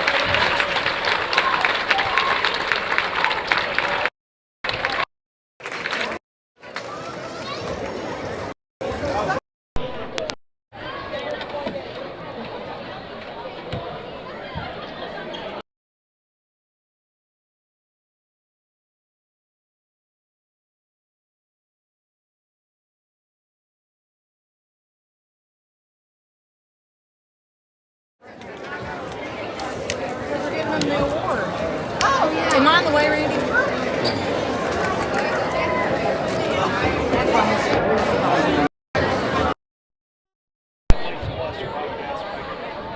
E: Am I on the way, Randy?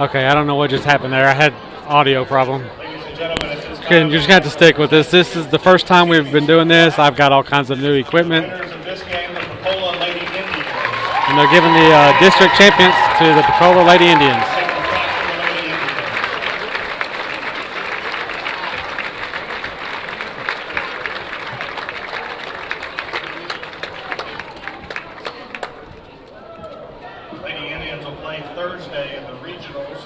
C: Okay, I don't know what just happened there. I had audio problem.
A: Ladies and gentlemen, at this
C: Okay,
A: time,
C: you're just going to have to stick with this. This is the first time we've been doing this. I've got all kinds of new equipment.
A: winners of this game, the Pocola Lady Indians.
C: And they're giving the district champions to the Pocola Lady Indians.
A: Take the cross to the Lady Indians. Lady Indians will play Thursday in the regionals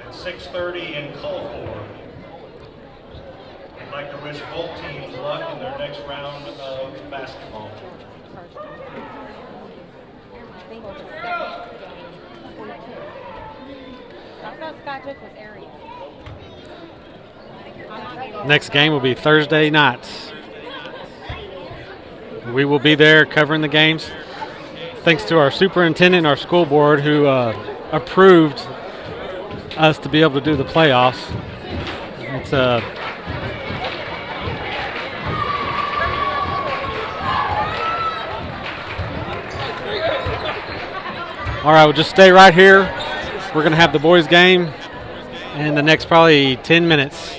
A: at 6:30 in Culver. I'd like to wish both teams luck in their next round of basketball.
C: Next game will be Thursday nights. We will be there covering the games. Thanks to our superintendent and our school board who approved us to be able to do the playoffs. It's all right, we'll just stay right here. We're going to have the boys' game in the next probably 10 minutes.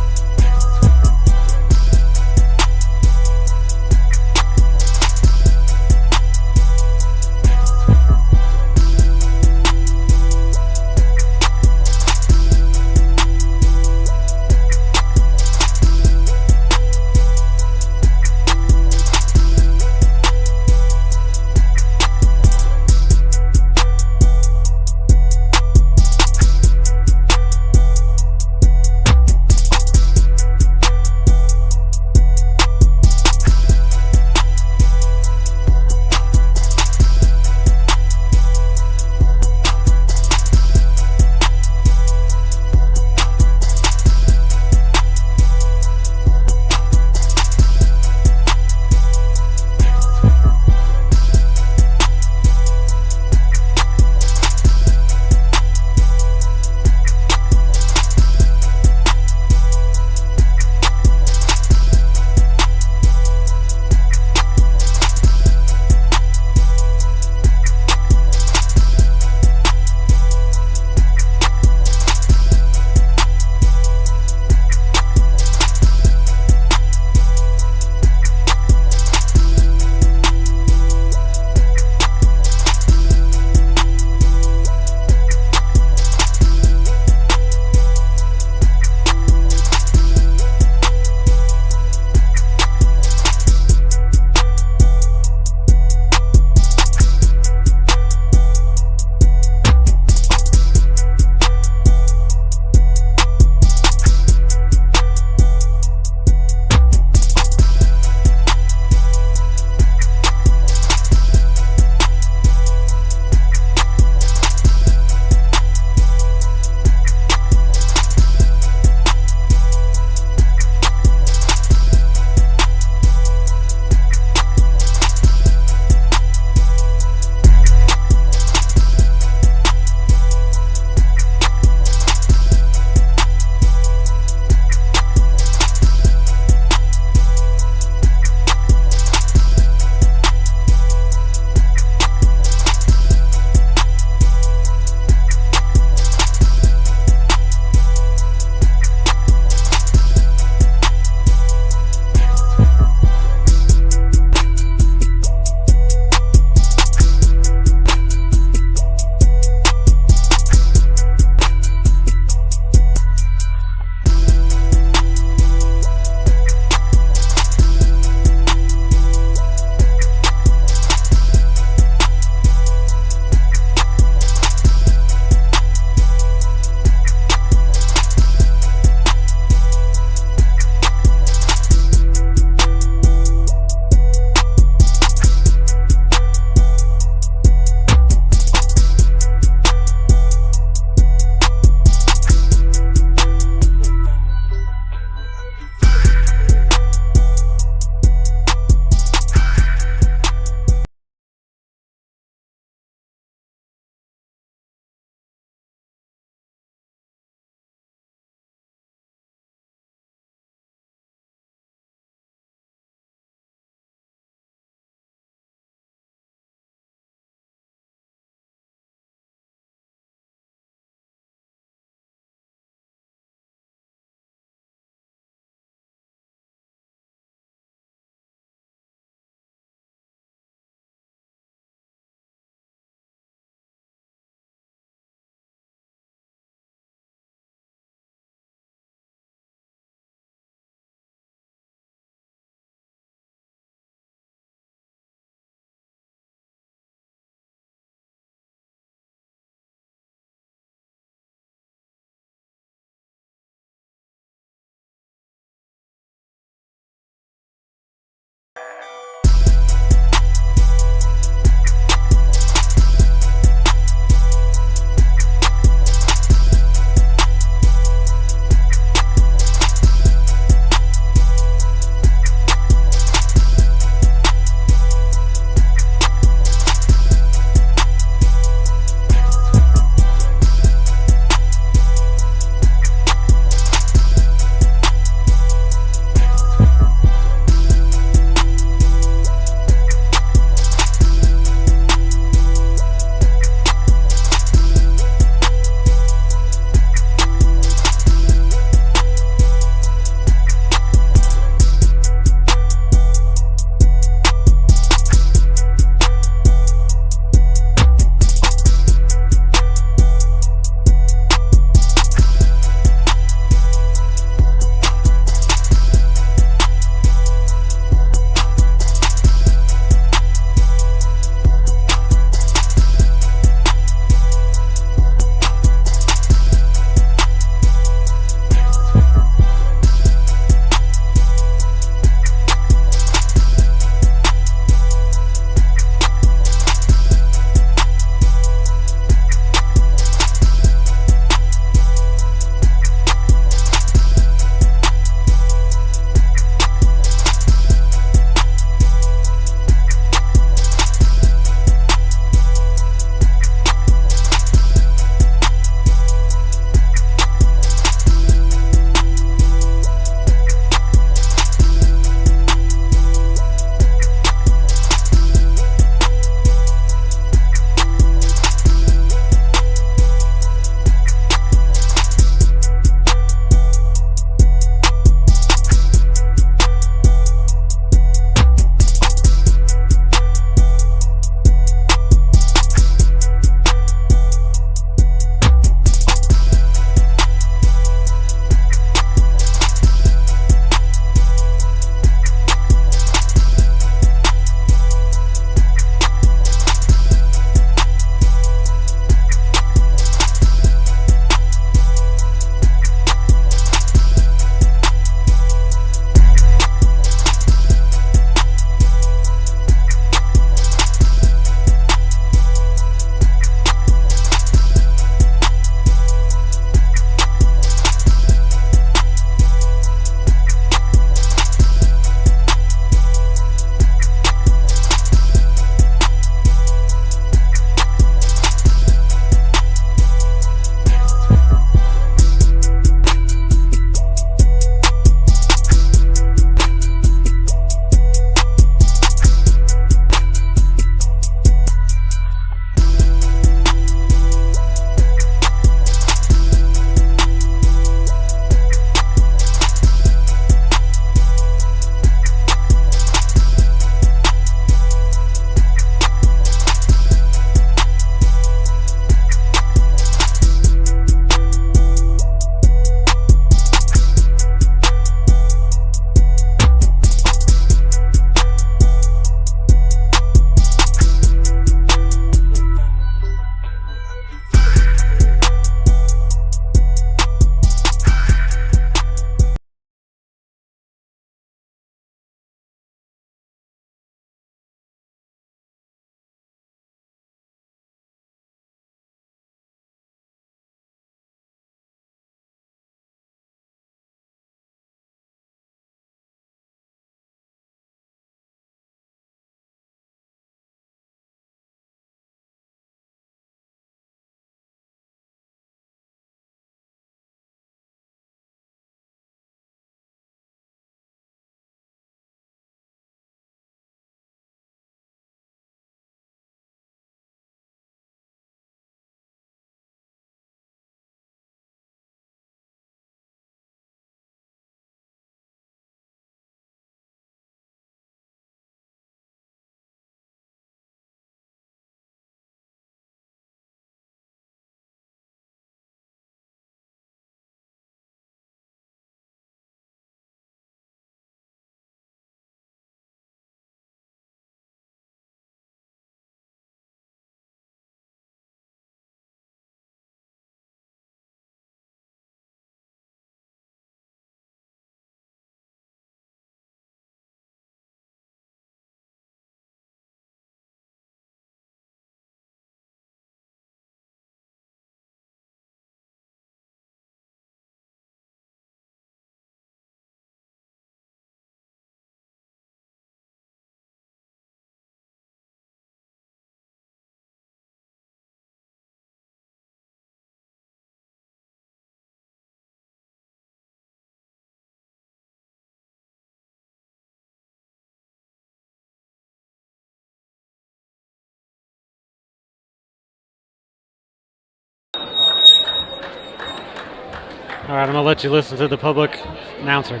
C: All right, I'm gonna let you listen to the public announcer.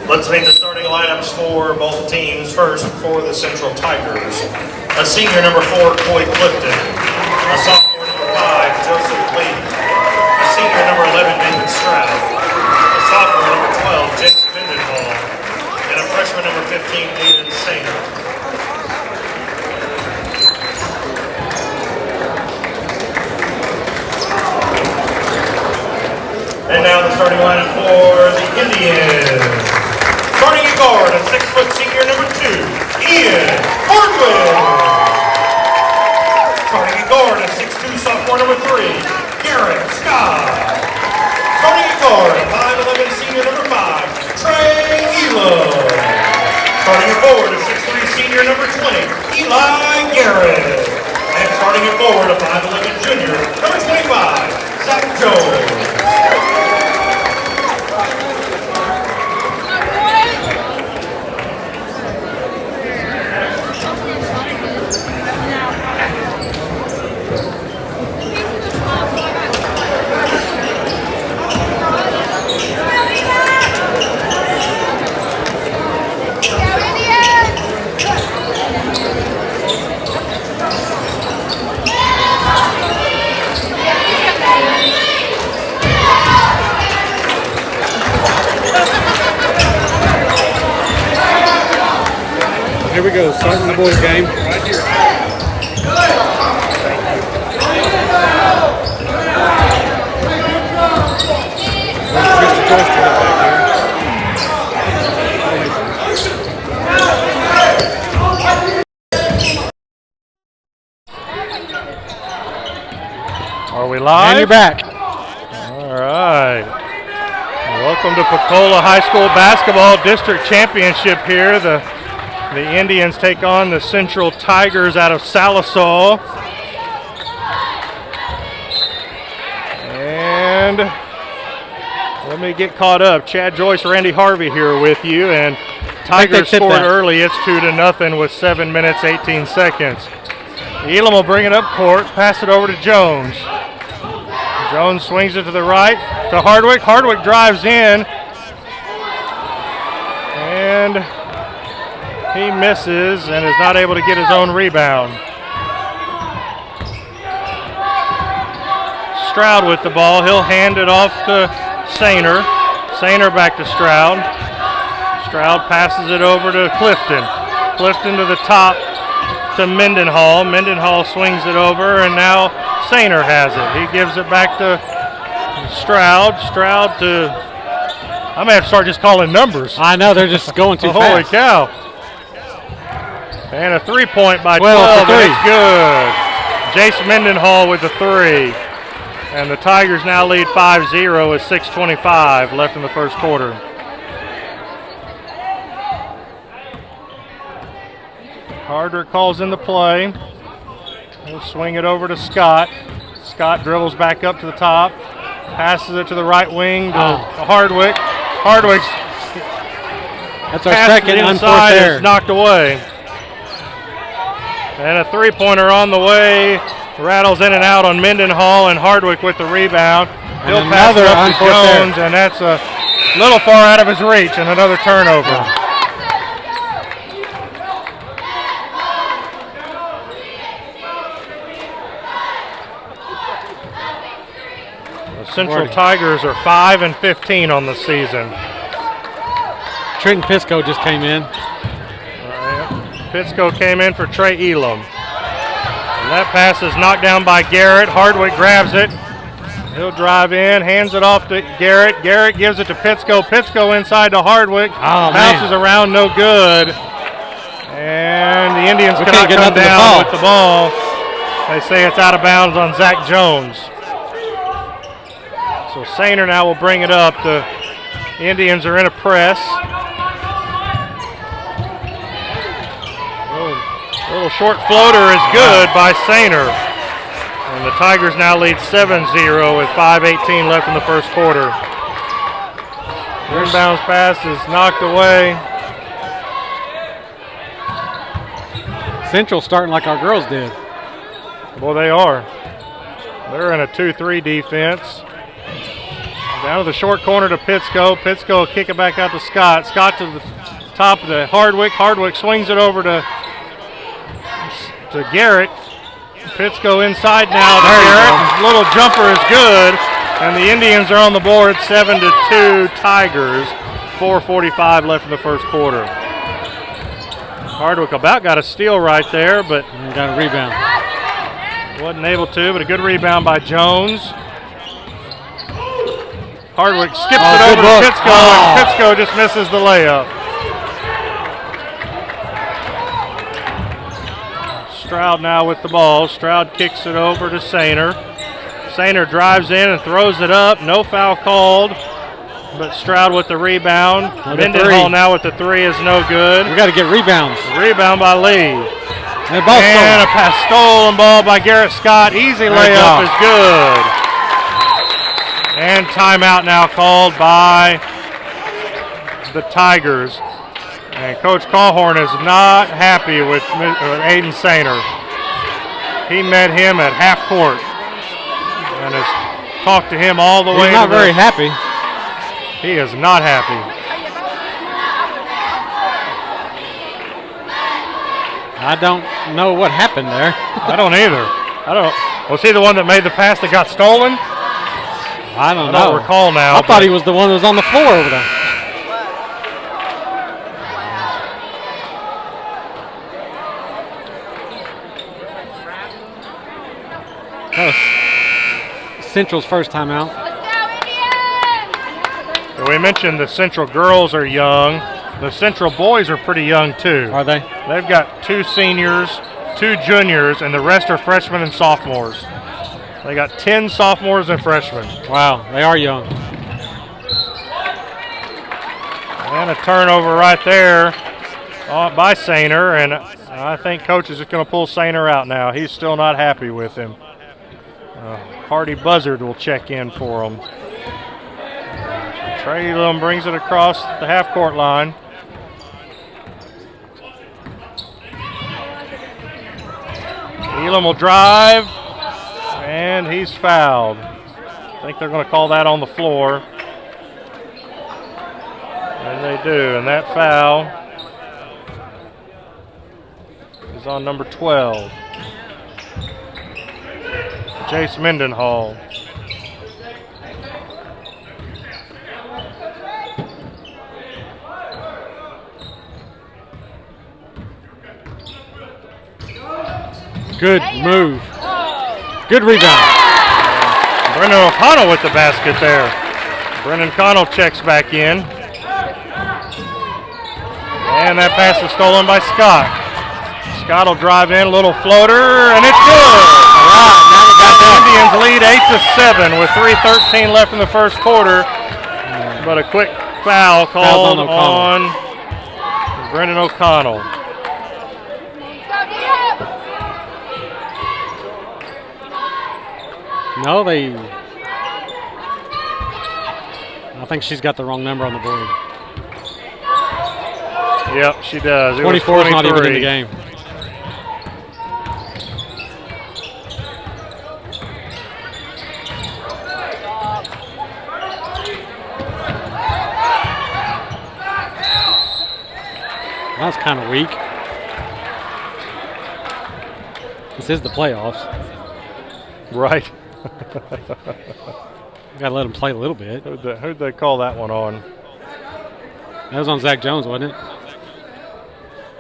A: Let's make the starting lineups for both teams. First, for the Central Tigers, a senior number 4, Coy Clifton, a sophomore number 5, Joseph Lee, a senior number 11, David Stroud, a sophomore number 12, Jason Mendenhall, and a freshman number 15, Aiden Sanger. And now the starting lineup for the Indians. Starting at guard, a 6-foot senior number 2, Ian Hardwick. Starting at guard, a 6'2 sophomore number 3, Garrett Scott. Starting at guard, a 5'11 senior number 5, Trey Elo. Starting at forward, a 6'3 senior number 20, Eli Garrett. And starting at forward, a 5'11 junior number 25, Zach Jones.
C: Here we go, starting the boys game.
D: Are we live?
C: And you're back.
D: All right. Welcome to Pocola High School Basketball District Championship here. The Indians take on the Central Tigers out of Sallisaw. And let me get caught up. Chad Joyce, Randy Harvey here with you. And Tigers scored early. It's 2-0 with 7 minutes, 18 seconds. Elam will bring it up court, pass it over to Jones. Jones swings it to the right to Hardwick. Hardwick drives in. And he misses and is not able to get his own rebound. Stroud with the ball. He'll hand it off to Sainer. Sainer back to Stroud. Stroud passes it over to Clifton. Clifton to the top to Mendenhall. Mendenhall swings it over, and now Sainer has it. He gives it back to Stroud. Stroud to... I may have to start just calling numbers.
C: I know, they're just going too fast.
D: Holy cow. And a three-point by 12, and it's good. Jace Mendenhall with the three. And the Tigers now lead 5-0 with 6:25 left in the first quarter. Harder calls in the play. He'll swing it over to Scott. Scott dribbles back up to the top. Passes it to the right wing to Hardwick. Hardwick's
C: That's our second unforced error.
D: Is knocked away. And a three-pointer on the way. Rattles in and out on Mendenhall, and Hardwick with the rebound. He'll pass it up to Jones, and that's a little far out of his reach, and another turnover. The Central Tigers are 5-15 on the season.
C: Trenton Pisco just came in.
D: Pisco came in for Trey Elam. And that pass is knocked down by Garrett. Hardwick grabs it. He'll drive in, hands it off to Garrett. Garrett gives it to Pisco. Pisco inside to Hardwick. Bounces around, no good. And the Indians cannot come down with the ball. They say it's out of bounds on Zach Jones. So Sainer now will bring it up. The Indians are in a press. A little short floater is good by Sainer. And the Tigers now lead 7-0 with 5:18 left in the first quarter. Inbounds pass is knocked away.
C: Central starting like our girls did.
D: Well, they are. They're in a 2-3 defense. Down to the short corner to Pittsco. Pittsco will kick it back out to Scott. Scott to the top of the Hardwick. Hardwick swings it over to Garrett. Pittsco inside now to Garrett. Little jumper is good. And the Indians are on the board 7-2 Tigers. 4:45 left in the first quarter. Hardwick about got a steal right there, but
C: got a rebound.
D: Wasn't able to, but a good rebound by Jones. Hardwick skips it over to Pittsco, and Pittsco just misses the layup. Stroud now with the ball. Stroud kicks it over to Sainer. Sainer drives in and throws it up. No foul called, but Stroud with the rebound. Mendenhall now with the three is no good.
C: We got to get rebounds.
D: Rebound by Lee.
C: And a
D: pass stolen ball by Garrett Scott. Easy layup is good. And timeout now called by the Tigers. And Coach Cawhorn is not happy with Aiden Sainer. He met him at half court and has talked to him all the way.
C: He's not very happy.
D: He is not happy.
C: I don't know what happened there.
D: I don't either. Was he the one that made the pass that got stolen?
C: I don't
D: know. Recall now.
C: I thought he was the one that was on the floor over there. That was Central's first timeout.
D: We mentioned the Central girls are young. The Central boys are pretty young too.
C: Are they?
D: They've got 2 seniors, 2 juniors, and the rest are freshmen and sophomores. They got 10 sophomores and freshmen.
C: Wow, they are young.
D: And a turnover right there by Sainer, and I think Coach is just going to pull Sainer out now. He's still not happy with him. Hardy Buzzard will check in for him. Trey Elam brings it across the half-court line. Elam will drive, and he's fouled. I think they're going to call that on the floor. And they do, and that foul is on number 12. Jace Mendenhall.
C: Good move. Good rebound.
D: Brendan O'Connell with the basket there. Brendan Connell checks back in. And that pass is stolen by Scott. Scott will drive in, a little floater, and it's good. The Indians lead 8-7 with 3:13 left in the first quarter. But a quick foul called on Brendan O'Connell.
C: No, I think she's got the wrong number on the board.
D: Yep, she does.
C: 24 is not even in the game. That's kind of weak. This is the playoffs.
D: Right.
C: Gotta let him play a little bit.
D: Who'd they call that one on?
C: That was on Zach Jones, wasn't it?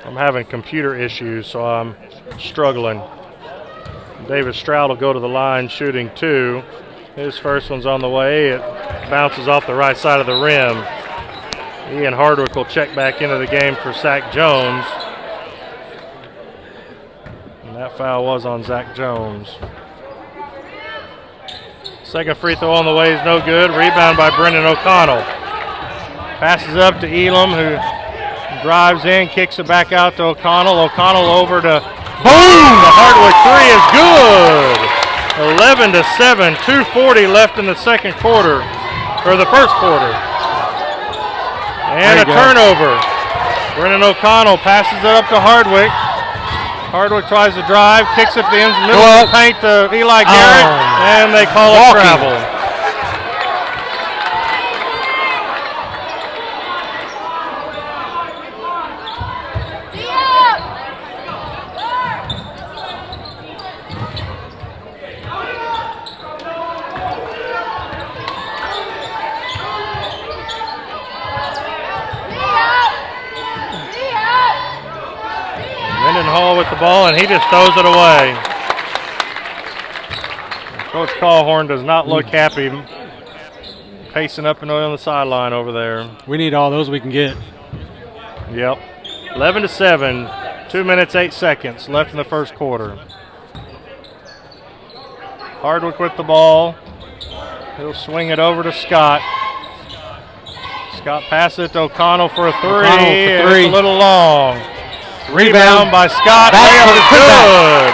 D: I'm having computer issues, so I'm struggling. David Stroud will go to the line shooting 2. His first one's on the way. It bounces off the right side of the rim. Ian Hardwick will check back into the game for Zach Jones. And that foul was on Zach Jones. Second free throw on the way is no good. Rebound by Brendan O'Connell. Passes up to Elam, who drives in, kicks it back out to O'Connell. O'Connell over to boom! The Hardwick three is good. 11-7, 2:40 left in the second quarter, or the first quarter. And a turnover. Brennan O'Connell passes it up to Hardwick. Hardwick tries to drive, kicks it to the middle of the paint to Eli Garrett, and they call it travel. Hall with the ball, and he just throws it away. Coach Callhorn does not look happy, pacing up and on the sideline over there.
C: We need all those we can get.
D: Yep. 11-7, 2 minutes, 8 seconds left in the first quarter. Hardwick with the ball. He'll swing it over to Scott. Scott passes it to O'Connell for a three. It's a little long. Rebound by Scott. Layup is good.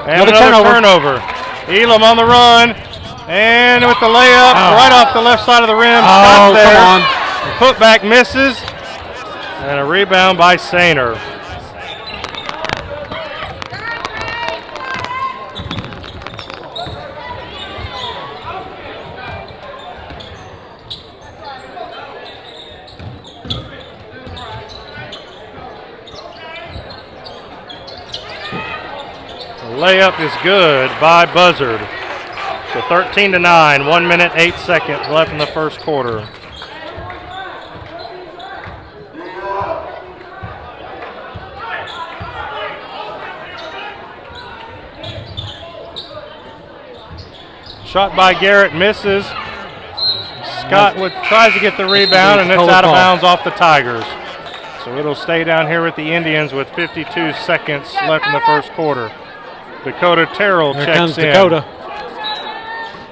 D: And another turnover. Elam on the run. And with the layup right off the left side of the rim. Scott there.
C: Come on.
D: Putback misses. And a rebound by Sainer. Layup is good by Buzzard. So 13-9, 1 minute, 8 seconds left in the first quarter. Shot by Garrett misses. Scott tries to get the rebound, and it's out of bounds off the Tigers. So it'll stay down here with the Indians with 52 seconds left in the first quarter. Dakota Terrell checks in. Here comes
C: Dakota.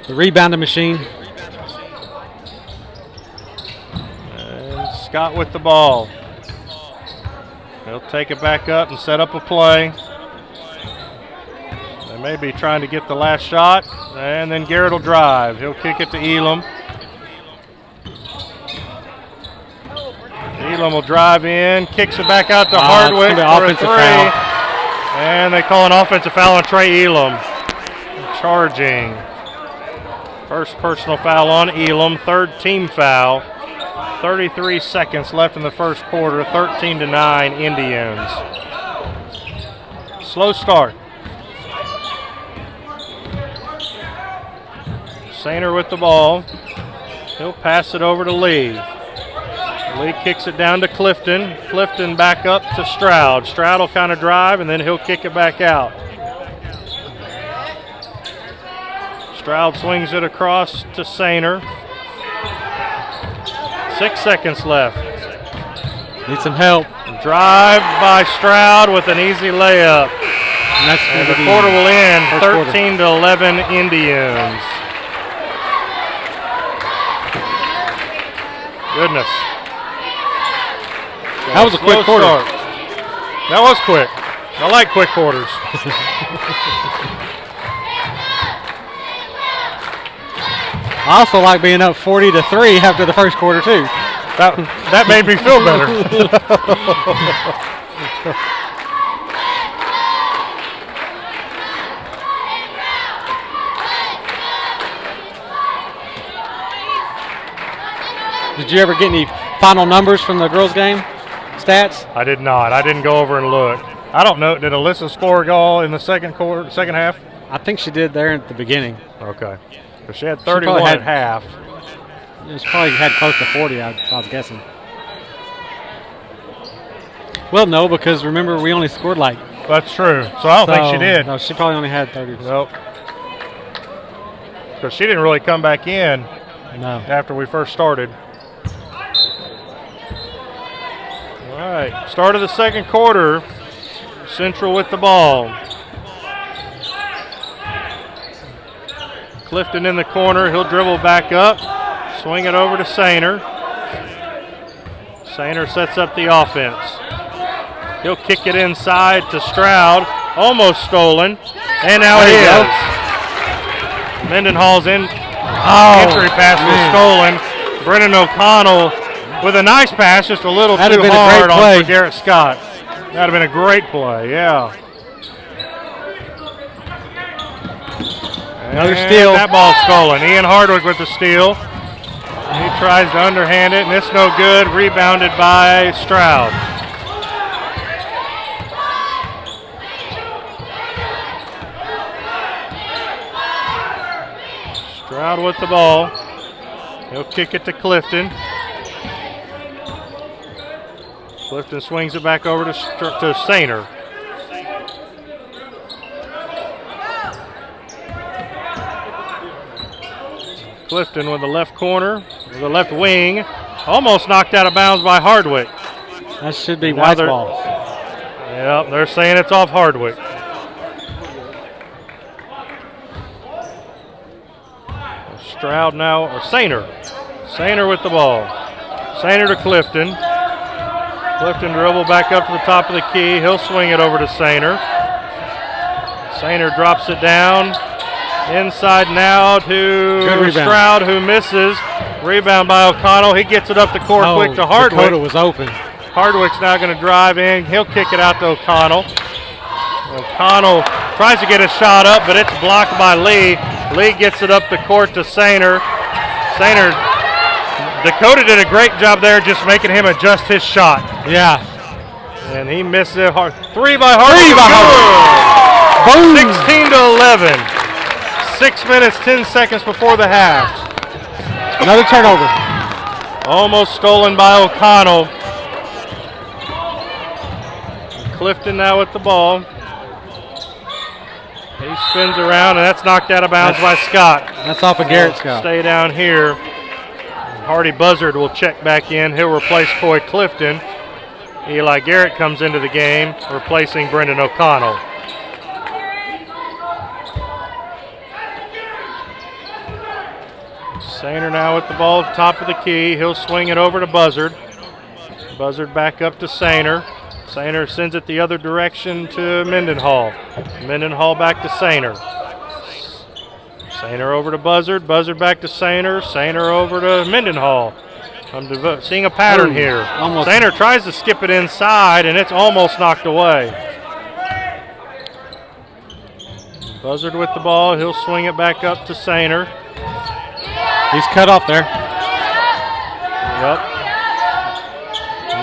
C: The rebounding machine.
D: And Scott with the ball. He'll take it back up and set up a play. They may be trying to get the last shot. And then Garrett will drive. He'll kick it to Elam. Elam will drive in, kicks it back out to Hardwick for a three. Foul. And they call an offensive foul on Trey Elam. Charging. First personal foul on Elam, third team foul. 33 seconds left in the first quarter, 13-9 Indians. Slow start. Sainer with the ball. He'll pass it over to Lee. Lee kicks it down to Clifton. Clifton back up to Stroud. Stroud will kind of drive, and then he'll kick it back out. Stroud swings it across to Sainer. 6 seconds left.
C: Need some help.
D: Drive by Stroud with an easy layup. And the quarter will end 13-11 Indians. Goodness.
C: That was a quick quarter.
D: Start. That was quick. I like quick quarters.
C: I also like being up 40-3 after the first quarter too.
D: That made me feel better.
C: Did you ever get any final numbers from the girls' game? Stats?
D: I did not. I didn't go over and look. I don't know. Did Alyssa score a goal in the second half?
C: I think she did there at the beginning.
D: Okay. Because she had 31 at half.
C: She probably had close to 40, I was guessing. Well, no, because remember, we only scored like...
D: That's true. So I don't think she did.
C: No, she probably only had 30.
D: Nope. Because she didn't really come back in after we first started. All right, start of the second quarter. Central with the ball. Clifton in the corner. He'll dribble back up. Swing it over to Sainer. Sainer sets up the offense. He'll kick it inside to Stroud. Almost stolen. And now
C: There
D: it
C: you go.
D: is. Mendenhall's
C: Oh,
D: entry pass was
C: man.
D: stolen. Brennan O'Connell with a nice pass, just a little
C: That'd
D: too
C: have been a great
D: hard on
C: play.
D: for Garrett Scott. That'd have been a great play, yeah.
C: Another
D: And
C: steal.
D: that ball stolen. Ian Hardwick with the steal. He tries to underhand it, and it's no good. Rebounded by Stroud. Stroud with the ball. He'll kick it to Clifton. Clifton swings it back over to Sainer. Clifton with the left corner, with the left wing. Almost knocked out of bounds by Hardwick.
C: That should be
D: Now
C: White's
D: they're-
C: ball.
D: Yep, they're saying it's off Hardwick. Stroud now, or Sainer. Sainer with the ball. Sainer to Clifton. Clifton dribble back up to the top of the key. He'll swing it over to Sainer. Sainer drops it down. Inside now
C: Good
D: to
C: rebound.
D: Stroud, who misses. Rebound by O'Connell. He gets it up the court
C: Oh,
D: quick to Hardwick.
C: Dakota was open.
D: Hardwick's now going to drive in. He'll kick it out to O'Connell. O'Connell tries to get a shot up, but it's blocked by Lee. Lee gets it up the court to Sainer. Sainer, Dakota did a great job there just making him adjust his shot.
C: Yeah.
D: And he missed it hard. Three by Hardwick.
C: Three by
D: Good.
C: Boom.
D: 16 to 11. 6 minutes, 10 seconds before the half.
C: Another turnover.
D: Almost stolen by O'Connell. Clifton now with the ball. He spins around, and that's knocked out of bounds by Scott.
C: That's off of Garrett Scott.
D: Stay down here. Hardy Buzzard will check back in. He'll replace Coy Clifton. Eli Garrett comes into the game, replacing Brendan O'Connell. Sainer now with the ball, top of the key. He'll swing it over to Buzzard. Buzzard back up to Sainer. Sainer sends it the other direction to Mendenhall. Mendenhall back to Sainer. Sainer over to Buzzard. Buzzard back to Sainer. Sainer over to Mendenhall. I'm seeing a pattern
C: Ooh,
D: here.
C: almost.
D: Sainer tries to skip it inside, and it's almost knocked away. Buzzard with the ball. He'll swing it back up to Sainer.
C: He's cut off there.
D: Yep.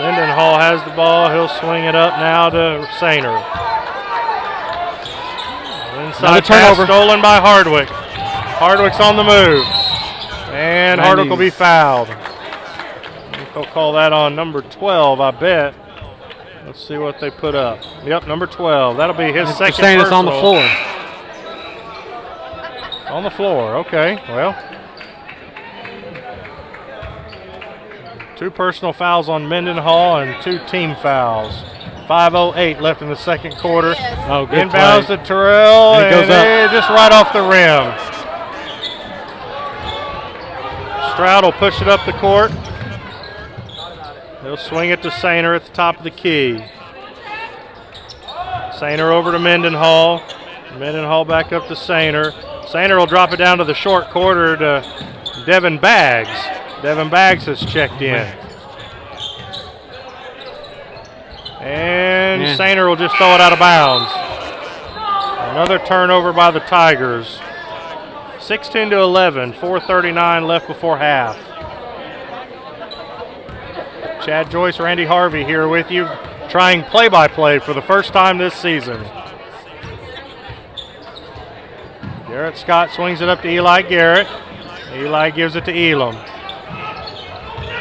D: Mendenhall has the ball. He'll swing it up now to Sainer. Inside pass
C: turnover.
D: stolen by Hardwick. Hardwick's on the move. And Hardwick will be fouled. They'll call that on number 12, I bet. Let's see what they put up. Yep, number 12. That'll be his
C: They're
D: second
C: saying it's on the
D: personal.
C: floor.
D: On the floor, okay. Well, 2 personal fouls on Mendenhall and 2 team fouls. 5:08 left in the second quarter.
C: Oh, good
D: Inbounds
C: play.
D: to Terrell,
C: And it goes up.
D: just right off the rim. Stroud will push it up the court. He'll swing it to Sainer at the top of the key. Sainer over to Mendenhall. Mendenhall back up to Sainer. Sainer will drop it down to the short quarter to Devin Baggs. Devin Baggs has checked in. And
C: Yeah.
D: Sainer will just throw it out of bounds. Another turnover by the Tigers. 16 to 11, 4:39 left before half. Chad Joyce, Randy Harvey here with you, trying play-by-play for the first time this season. Garrett Scott swings it up to Eli Garrett. Eli gives it to Elam.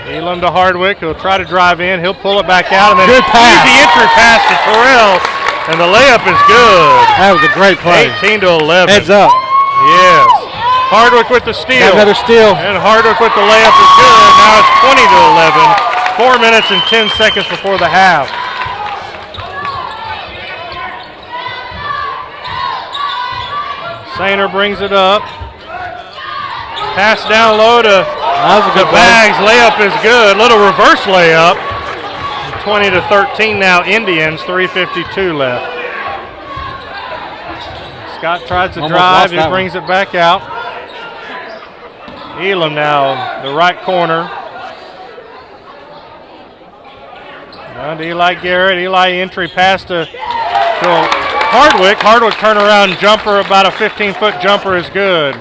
D: Elam to Hardwick. He'll try to drive in. He'll pull it back out. And then
C: Good pass.
D: easy entry pass to Terrell. And the layup is good.
C: That was a great play.
D: 18 to 11.
C: Heads up.
D: Yes. Hardwick with the steal.
C: Got another steal.
D: And Hardwick with the layup is good. Now it's 20 to 11. 4 minutes and 10 seconds before the half. Sainer brings it up. Pass down low to
C: That was a good play.
D: Baggs. Layup is good. Little reverse layup. 20 to 13 now. Indians. 3:52 left. Scott tries to
C: Almost
D: drive.
C: lost
D: He
C: that
D: brings it back out. Elam now, the right corner. Down to Eli Garrett. Eli entry pass to Hardwick. Hardwick turnaround jumper, about a 15-foot jumper is good.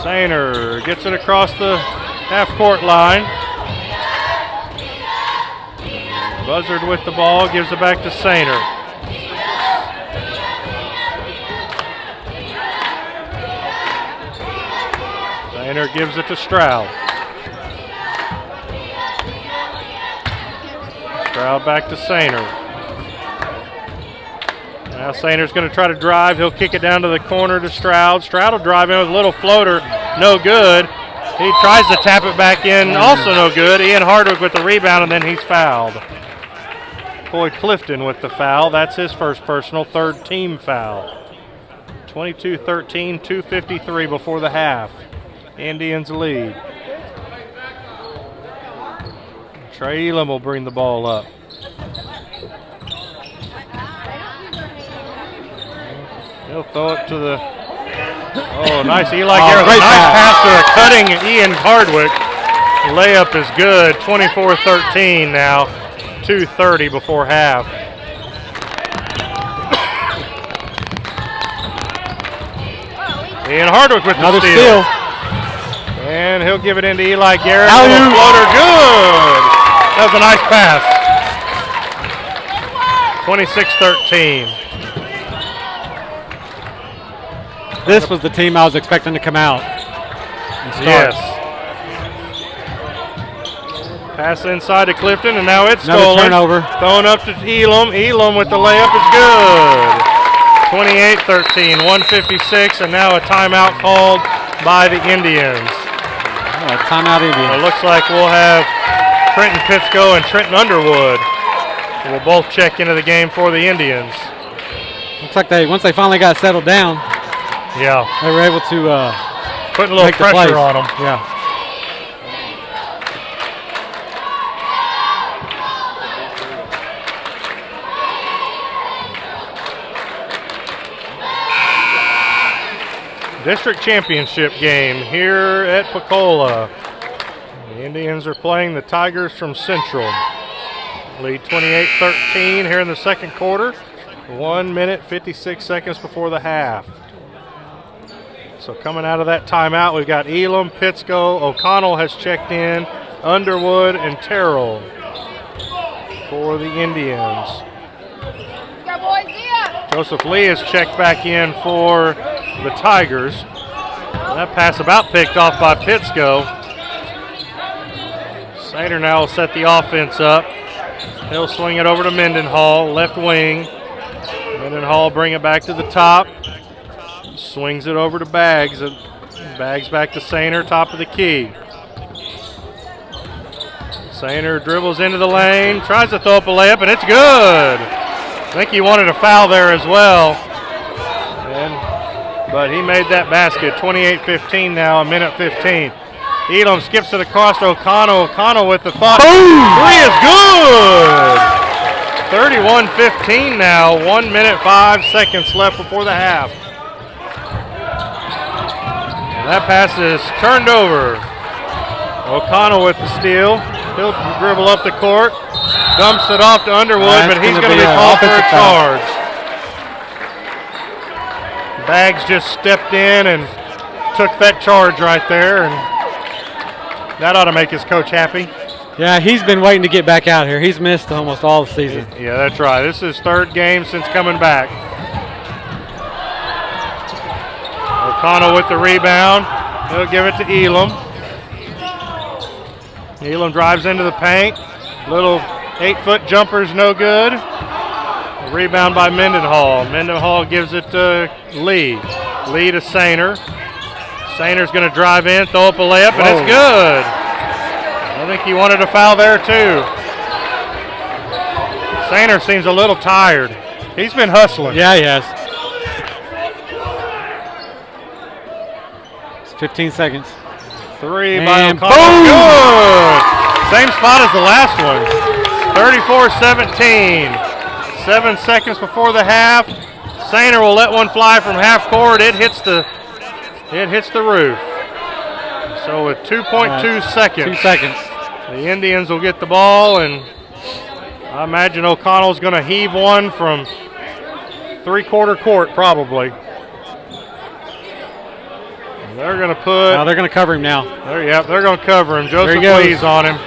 D: Sainer gets it across the half-court line. Buzzard with the ball, gives it back to Sainer. Sainer gives it to Stroud. Stroud back to Sainer. Now Sainer's going to try to drive. He'll kick it down to the corner to Stroud. Stroud will drive in with a little floater. No good. He tries to tap it back in. Also no good. Ian Hardwick with the rebound, and then he's fouled. Coy Clifton with the foul. That's his first personal, third team foul. 22-13, 2:53 before the half. Indians lead. Trey Elam will bring the ball up. He'll throw it to the... Oh, nice Eli Garrett.
C: Great
D: Nice
C: pass.
D: pass to a cutting Ian Hardwick. Layup is good. 24-13 now. 2:30 before half. Ian Hardwick with
C: Another
D: the
C: steal.
D: And he'll give it into Eli Garrett.
C: Alley-oop.
D: Little floater, good. That was a nice pass. 26-13.
C: This was the team I was expecting to come out and start.
D: Yes. Pass inside to Clifton, and now it's
C: Another
D: stolen.
C: turnover.
D: Thrown up to Elam. Elam with the layup is good. 28-13, 1:56, and now a timeout called by the Indians.
C: Timeout
D: It
C: Indians.
D: looks like we'll have Trenton Pittsco and Trenton Underwood will both check into the game for the Indians.
C: Looks like once they finally got settled down,
D: Yeah,
C: they were able to
D: putting a little
C: make the plays.
D: pressure on them.
C: Yeah.
D: District championship game here at Pocola. The Indians are playing the Tigers from Central. Lead 28-13 here in the second quarter. 1 minute, 56 seconds before the half. So coming out of that timeout, we've got Elam, Pittsco, O'Connell has checked in, Underwood, and Terrell for the Indians. Joseph Lee has checked back in for the Tigers. That pass about picked off by Pittsco. Sainer now will set the offense up. He'll swing it over to Mendenhall, left wing. Mendenhall bring it back to the top. Swings it over to Baggs. And Baggs back to Sainer, top of the key. Sainer dribbles into the lane, tries to throw up a layup, and it's good. I think he wanted a foul there as well. But he made that basket. 28-15 now, a minute 15. Elam skips it across to O'Connell. O'Connell with the thought.
C: Boom!
D: Three is good! 31-15 now, 1 minute, 5 seconds left before the half. And that pass is turned over. O'Connell with the steal. He'll dribble up the court. Dumps it off to Underwood, but he's going to be called for a charge. Baggs just stepped in and took that charge right there, and that ought to make his coach happy.
C: Yeah, he's been waiting to get back out here. He's missed almost all the season.
D: Yeah, that's right. This is his third game since coming back. O'Connell with the rebound. He'll give it to Elam. Elam drives into the paint. Little 8-foot jumper's no good. A rebound by Mendenhall. Mendenhall gives it to Lee. Lee to Sainer. Sainer's going to drive in, throw up a layup, and it's good. I think he wanted a foul there too. Sainer seems a little tired. He's been hustling.
C: Yeah, he has. It's 15 seconds.
D: Three by
C: And
D: O'Connell.
C: boom!
D: Good. Same spot as the last one. 34-17. 7 seconds before the half. Sainer will let one fly from half court. It hits the roof. So with 2.2 seconds.
C: 2 seconds.
D: The Indians will get the ball, and I imagine O'Connell's going to heave one from three-quarter court probably. And they're going to put.
C: Now they're going to cover him now.
D: They're going to cover him. Joseph Lee's on him.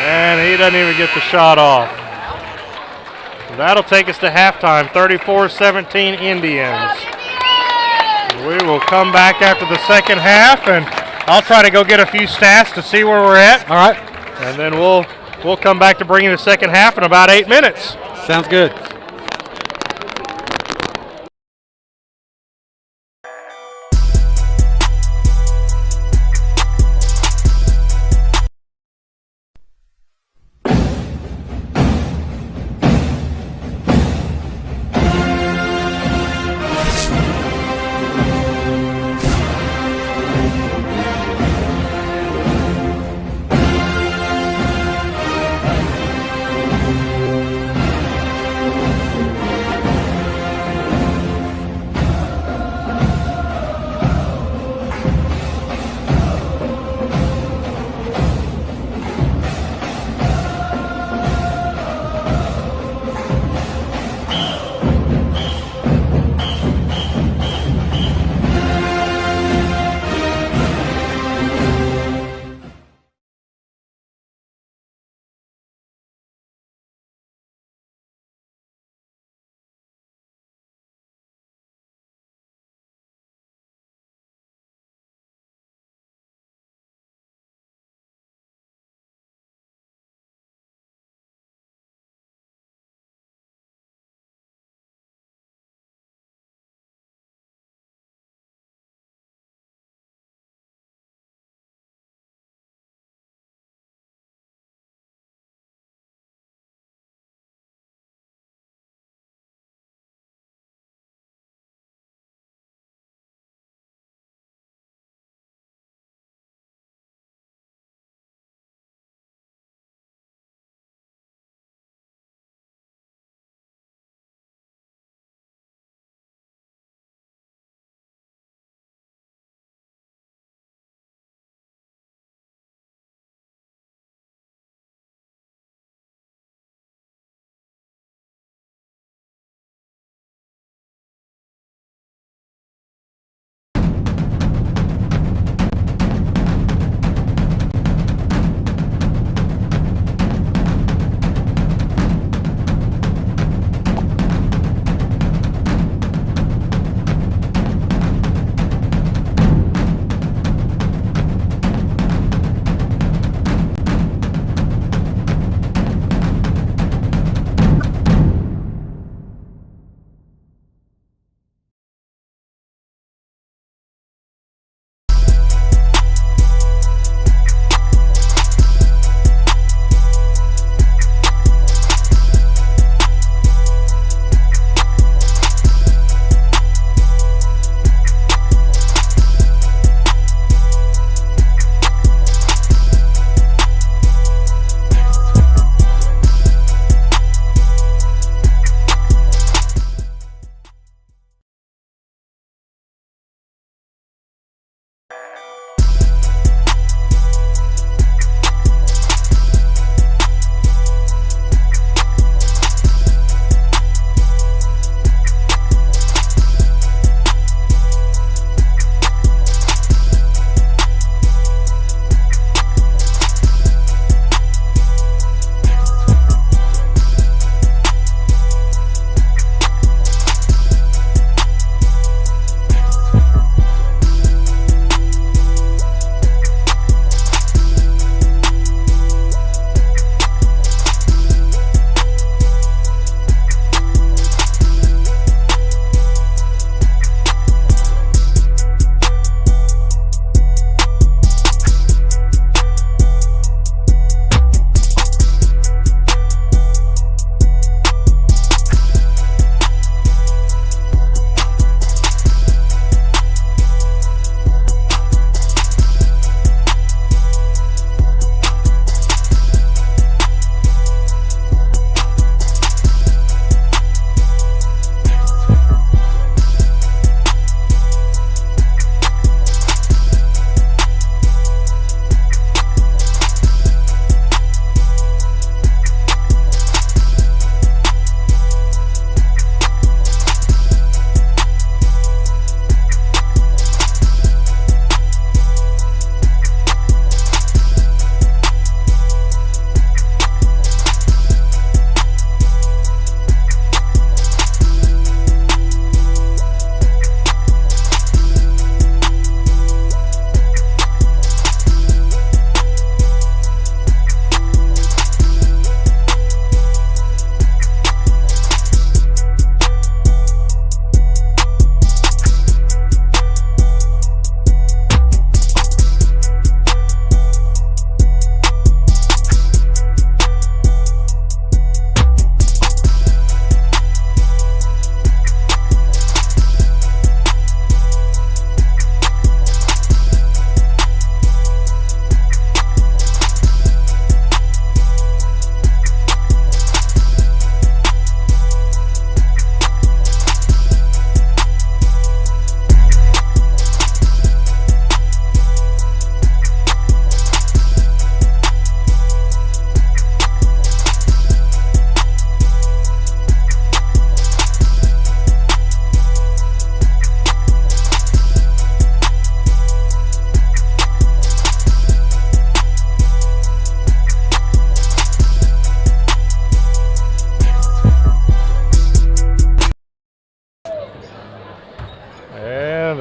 D: And he doesn't even get the shot off. That'll take us to halftime, 34-17 Indians. We will come back after the second half, and I'll try to go get a few stats to see where we're at.
C: All right.
D: And then we'll come back to bring you the second half in about 8 minutes.
C: Sounds good.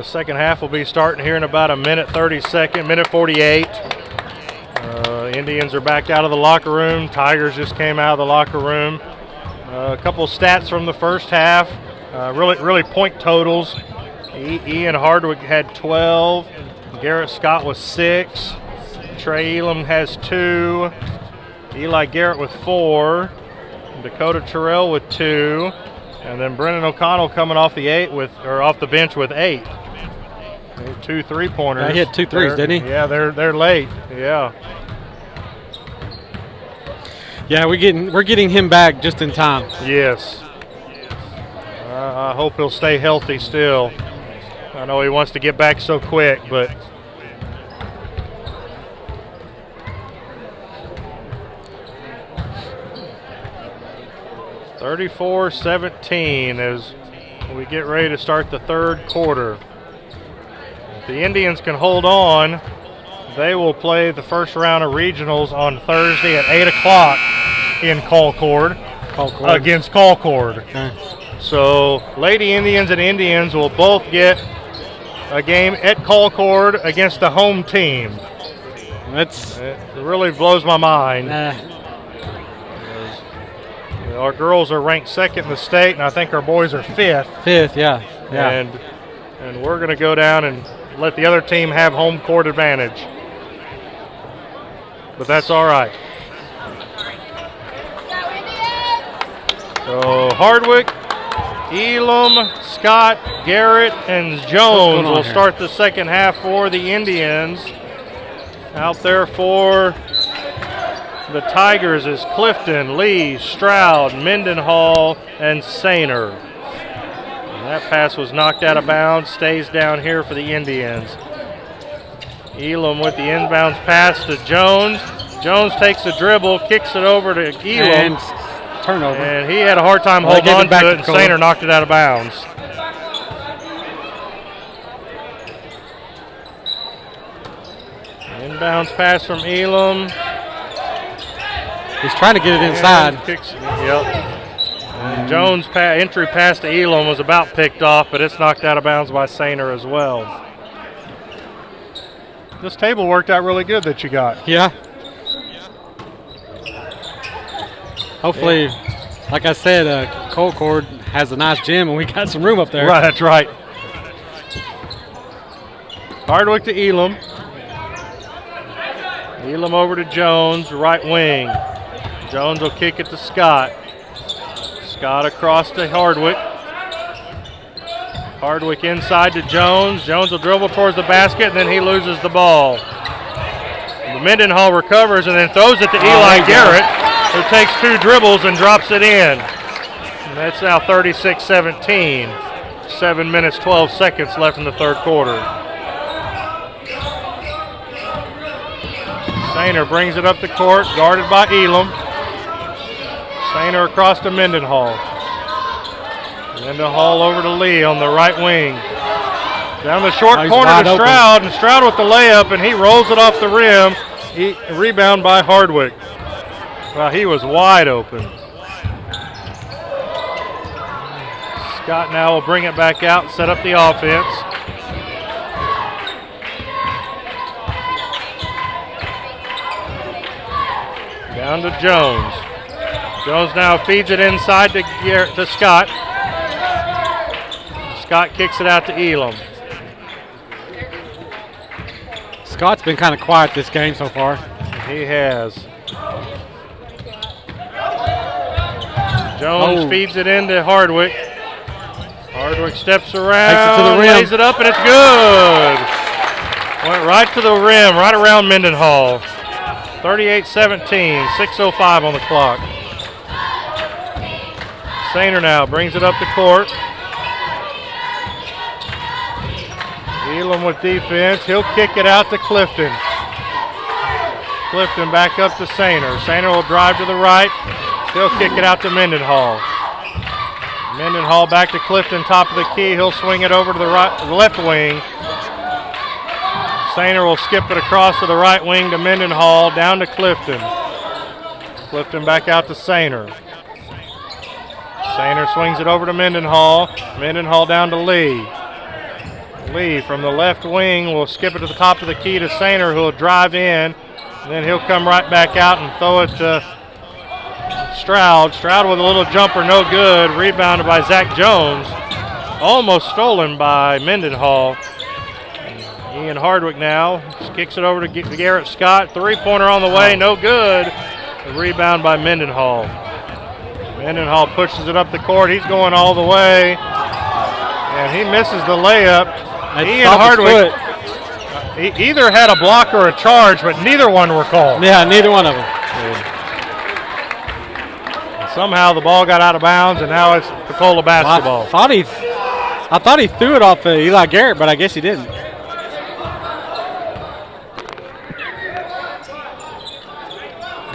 D: second half will be starting here in about a minute minute 48. Indians are back out of the locker room. Tigers just came out of the locker room. A couple of stats from the first half. Really point totals. Ian Hardwick had 12. Garrett Scott was 6. Trey Elam has 2. Eli Garrett with 4. Dakota Terrell with 2. And then Brennan O'Connell coming off the bench with 8. 2 3-pointers.
C: Yeah, he had 2 threes, didn't he?
D: Yeah, they're late. Yeah.
C: Yeah, we're getting him back just in time.
D: Yes. I hope he'll stay healthy still. I know he wants to get back so quick, but 34-17 as we get ready to start the third quarter. If the Indians can hold on, they will play the first round of regionals on Thursday at 8 o'clock in Concord against Concord.
C: Okay.
D: So Lady Indians and Indians will both get a game at Concord against the home team. It really blows my mind. Our girls are ranked 2nd in the state, and I think our boys are 5th.
C: 5th, yeah.
D: And we're going to go down and let the other team have home court advantage. But that's all right. So Hardwick, Elam, Scott, Garrett, and Jones will start the second half for the Indians. Out there for the Tigers is Clifton, Lee, Stroud, Mendenhall, and Sainer. And that pass was knocked out of bounds, stays down here for the Indians. Elam with the inbounds pass to Jones. Jones takes a dribble, kicks it over to Elam.
C: And turnover.
D: And he had a hard time holding on to it, and Sainer knocked it out of bounds. Inbounds pass from Elam.
C: He's trying to get it inside.
D: And Jones' entry pass to Elam was about picked off, but it's knocked out of bounds by Sainer as well. This table worked out really good that you got.
C: Yeah. Hopefully, like I said, Concord has a nice gym and we got some room up there.
D: Right, that's right. Hardwick to Elam. Elam over to Jones, right wing. Jones will kick it to Scott. Scott across to Hardwick. Hardwick inside to Jones. Jones will dribble towards the basket, and then he loses the ball. Mendenhall recovers and then throws it to Eli Garrett, who takes 2 dribbles and drops it in. And that's now 36-17. 7 minutes, 12 seconds left in the third quarter. Sainer brings it up the court, guarded by Elam. Sainer across to Mendenhall. Mendenhall over to Lee on the right wing. Down the short corner to Stroud, and Stroud with the layup, and he rolls it off the rim. Rebound by Hardwick. Well, he was wide open. Scott now will bring it back out and set up the offense. Down to Jones. Jones now feeds it inside to Scott. Scott kicks it out to Elam.
C: Scott's been kind of quiet this game so far.
D: He has. Jones feeds it into Hardwick. Hardwick steps around,
C: takes it to the rim,
D: lays it up, and it's good. Went right to the rim, right around Mendenhall. 38-17, 6:05 on the clock. Sainer now brings it up the court. Elam with defense. He'll kick it out to Clifton. Clifton back up to Sainer. Sainer will drive to the right. He'll kick it out to Mendenhall. Mendenhall back to Clifton, top of the key. He'll swing it over to the left wing. Sainer will skip it across to the right wing to Mendenhall, down to Clifton. Clifton back out to Sainer. Sainer swings it over to Mendenhall. Mendenhall down to Lee. Lee from the left wing will skip it to the top of the key to Sainer, who will drive in. And then he'll come right back out and throw it to Stroud. Stroud with a little jumper, no good. Rebounded by Zach Jones. Almost stolen by Mendenhall. Ian Hardwick now kicks it over to Garrett Scott. Three-pointer on the way, no good. A rebound by Mendenhall. Mendenhall pushes it up the court. He's going all the way. And he misses the layup. Ian Hardwick either had a block or a charge, but neither one were called.
C: Yeah, neither one of them.
D: Somehow the ball got out of bounds, and now it's Pocola basketball.
C: I thought he threw it off Eli Garrett, but I guess he didn't.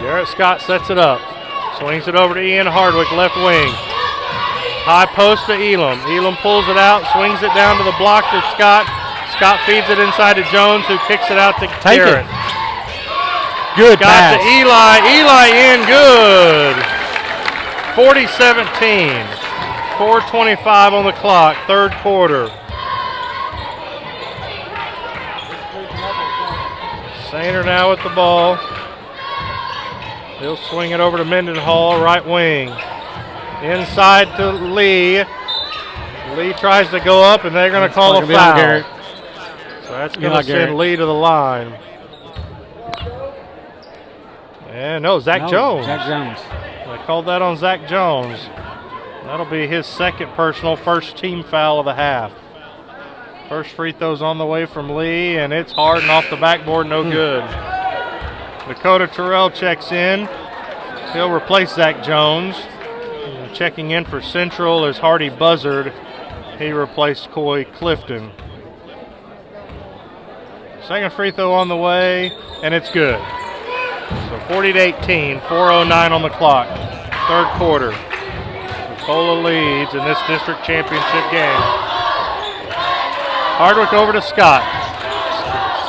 D: Garrett Scott sets it up. Swings it over to Ian Hardwick, left wing. High post to Elam. Elam pulls it out, swings it down to the block to Scott. Scott feeds it inside to Jones, who kicks it out to Garrett.
C: Good
D: Got
C: pass.
D: to Eli. Eli in, good. 40-17. 4:25 on the clock, third quarter. Sainer now with the ball. He'll swing it over to Mendenhall, right wing. Inside to Lee. Lee tries to go up, and they're going to call a foul. So that's going to send Lee to the line. And no, Zach Jones.
C: Zach Jones.
D: They called that on Zach Jones. That'll be his second personal, first team foul of the half. First free throw's on the way from Lee, and it's hard and off the backboard, no good. Dakota Terrell checks in. He'll replace Zach Jones. Checking in for Central is Hardy Buzzard. He replaced Coy Clifton. Second free throw on the way, and it's good. So 40-18, 4:09 on the clock. Third quarter. Pocola leads in this district championship game. Hardwick over to Scott.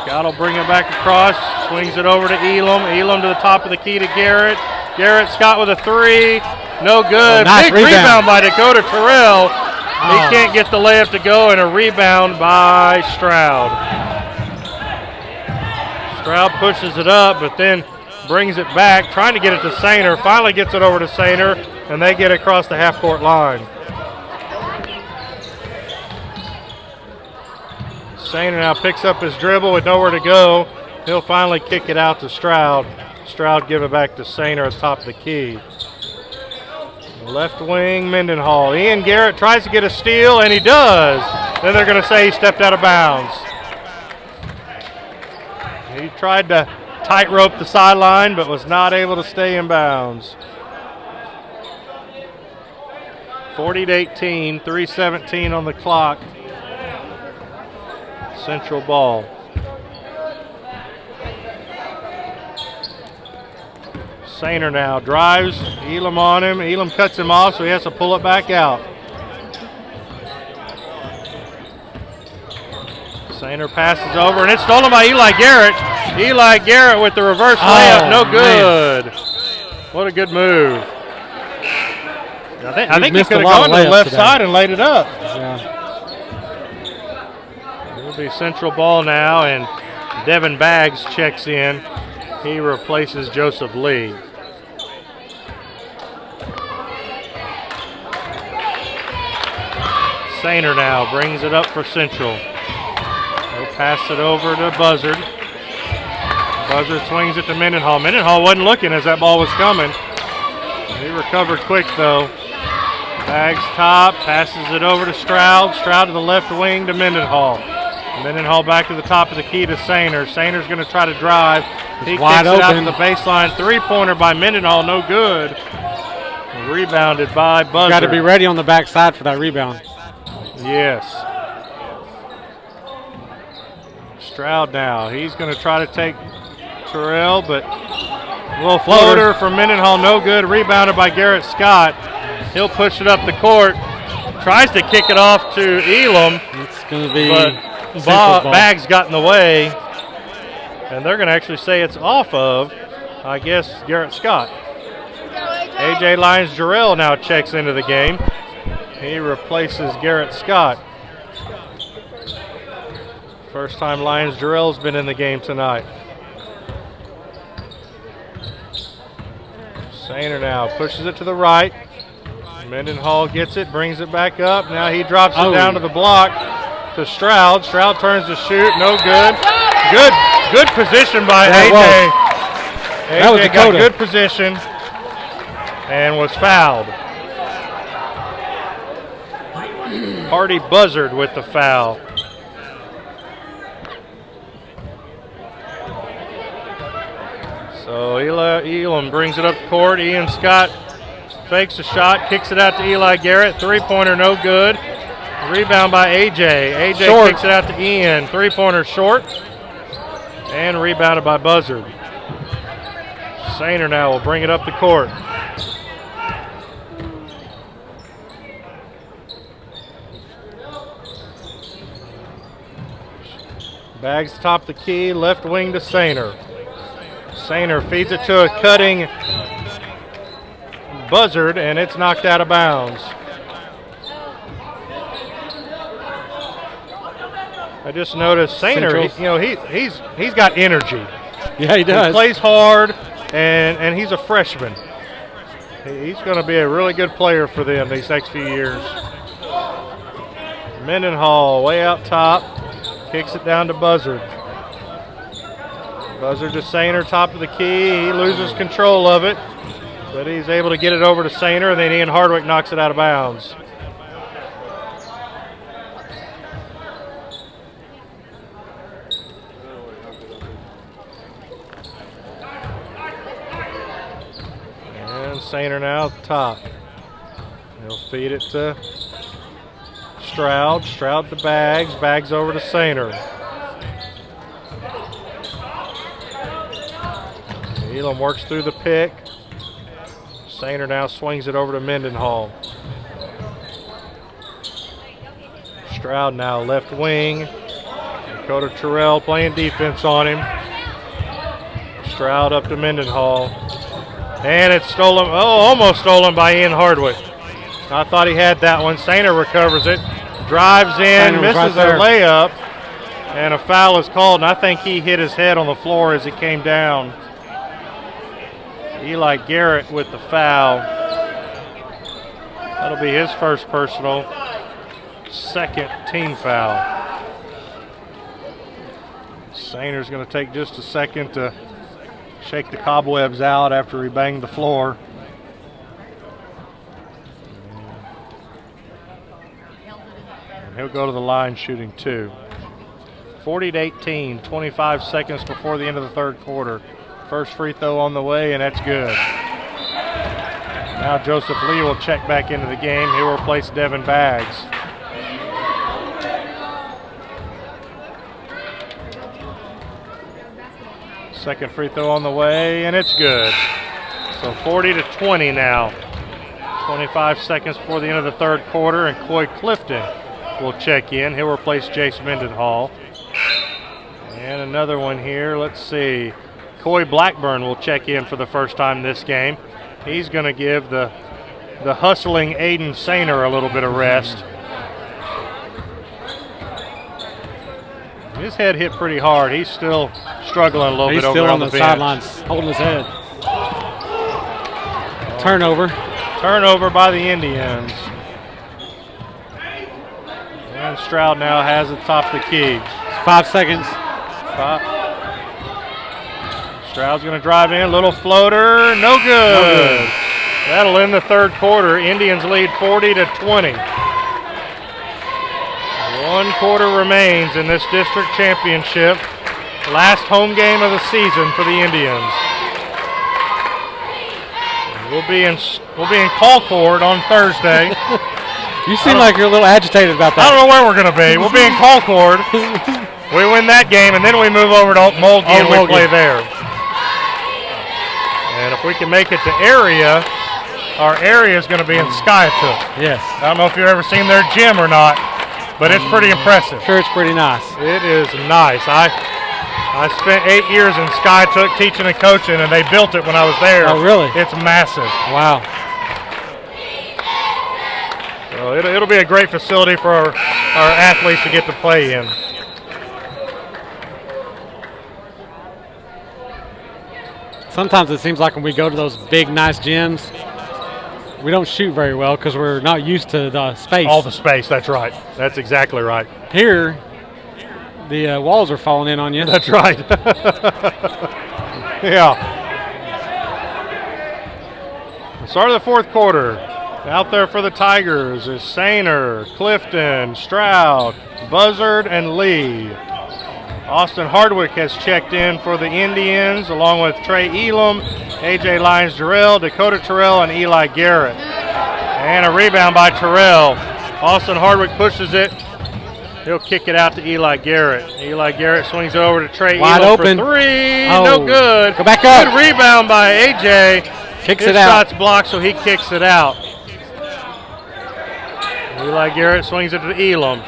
D: Scott will bring it back across, swings it over to Elam. Elam to the top of the key to Garrett. Garrett Scott with a three. No good.
C: Nice
D: Big rebound by Dakota Terrell. He can't get the layup to go, and a rebound by Stroud. Stroud pushes it up, but then brings it back, trying to get it to Sainer. Finally gets it over to Sainer, and they get across the half-court line. Sainer now picks up his dribble with nowhere to go. He'll finally kick it out to Stroud. Stroud give it back to Sainer at the top of the key. Left wing, Mendenhall. Ian Garrett tries to get a steal, and he does. Then they're going to say he stepped out of bounds. He tried to tightrope the sideline, but was not able to stay in bounds. 40-18, 3:17 on the clock. Central ball. Sainer now drives, Elam on him. Elam cuts him off, so he has to pull it back out. Sainer passes over, and it's stolen by Eli Garrett. Eli Garrett with the reverse layup, no good. Man. What a good move. I think he could have gone to the left side and laid it up.
C: Yeah.
D: It'll be central ball now, and Devin Baggs checks in. He replaces Joseph Lee. Sainer now brings it up for Central. He'll pass it over to Buzzard. Buzzard swings it to Mendenhall. Mendenhall wasn't looking as that ball was coming. He recovered quick though. Baggs top, passes it over to Stroud. Stroud to the left wing to Mendenhall. Mendenhall back to the top of the key to Sainer. Sainer's going to try to drive. He kicks it out to the baseline. Three-pointer by Mendenhall, no good. Rebounded by Buzzard.
C: Got to be ready on the backside for that rebound.
D: Yes. Stroud now. He's going to try to take Terrell, but a little floater from Mendenhall, no good. Rebounded by Garrett Scott. He'll push it up the court. Tries to kick it off to Elam.
C: It's going to be.
D: But Baggs got in the way, and they're going to actually say it's off of, I guess, Garrett Scott. A.J. Lyons-Jarrell now checks into the game. He replaces Garrett Scott. First time Lions Jarrell's been in the game tonight. Sainer now pushes it to the right. Mendenhall gets it, brings it back up. Now he drops it down to the block to Stroud. Stroud turns to shoot, no good. Good position by AJ. AJ got good position and was fouled. Hardy Buzzard with the foul. So Elam brings it up the court. Ian Scott fakes a shot, kicks it out to Eli Garrett. Three-pointer no good. Rebound by AJ. AJ
C: Short.
D: kicks it out to Ian. Three-pointer short. And rebounded by Buzzard. Sainer now will bring it up the court. Bags top of the key, left wing to Sainer. Sainer feeds it to a cutting Buzzard, and it's knocked out of bounds. I just noticed Sainer, he's got energy.
C: Yeah, he does.
D: He plays hard, and he's a freshman. He's going to be a really good player for them these next few years. Mendenhall way out top, kicks it down to Buzzard. Buzzard to Sainer, top of the key. He loses control of it, but he's able to get it over to Sainer, and then Ian Hardwick knocks it out of bounds. And Sainer now at the top. He'll feed it to Stroud. Stroud to Bags. Bags over to Sainer. Elam works through the pick. Sainer now swings it over to Mendenhall. Stroud now left wing. Dakota Terrell playing defense on him. Stroud up to Mendenhall. And it's stolen, almost stolen by Ian Hardwick. I thought he had that one. Sainer recovers it. Drives in, misses a layup. And a foul is called, and I think he hit his head on the floor as it came down. Eli Garrett with the foul. That'll be his first personal, second team foul. Sainer's going to take just a second to shake the cobwebs out after he banged the floor. And he'll go to the line shooting two. 40-18, 25 seconds before the end of the third quarter. First free throw on the way, and that's good. Now Joseph Lee will check back into the game. He'll replace Devin Bags. Second free throw on the way, and it's good. So 40-20 now. 25 seconds before the end of the third quarter, and Coy Clifton will check in. He'll replace Jace Mendenhall. And another one here, let's see. Coy Blackburn will check in for the first time this game. He's going to give the hustling Aiden Sainer a little bit of rest. His head hit pretty hard. He's still struggling a little bit over on the bench.
C: He's still on the sidelines, holding his head. Turnover.
D: Turnover by the Indians. And Stroud now has it top of the key.
C: 5 seconds.
D: Stroud's going to drive in, little floater, no good. That'll end the third quarter. Indians lead 40-20. 1 quarter remains in this district championship. Last home game of the season for the Indians. We'll be in Colcord on Thursday.
C: You seem like you're a little agitated about that.
D: I don't know where we're going to be. We'll be in Colcord. We win that game, and then we move over to Mulkey and we play there. And if we can make it to area, our area is going to be in Skytook.
C: Yes.
D: I don't know if you've ever seen their gym or not, but it's pretty impressive.
C: Sure, it's pretty nice.
D: It is nice. I spent 8 years in Skytook teaching and coaching, and they built it when I was there.
C: Oh, really?
D: It's massive.
C: Wow.
D: So it'll be a great facility for our athletes to get to play in.
C: sometimes it seems like when we go to those big, nice gyms, we don't shoot very well because we're not used to the space.
D: All the space, that's right. That's exactly right.
C: Here, the walls are falling in on you.
D: That's right. Yeah. Start of the fourth quarter. Out there for the Tigers is Sainer, Clifton, Stroud, Buzzard, and Lee. Austin Hardwick has checked in for the Indians, along with Trey Elam, A.J. Lyons-Jarrell, Dakota Terrell, and Eli Garrett. And a rebound by Terrell. Austin Hardwick pushes it. He'll kick it out to Eli Garrett. Eli Garrett swings it over to Trey
C: Wide
D: Elam
C: open.
D: for three.
C: Oh.
D: No good.
C: Go back up.
D: Good rebound by A.J.
C: Kicks
D: His
C: it out.
D: shot's blocked, so he kicks it out. Eli Garrett swings it to Elam.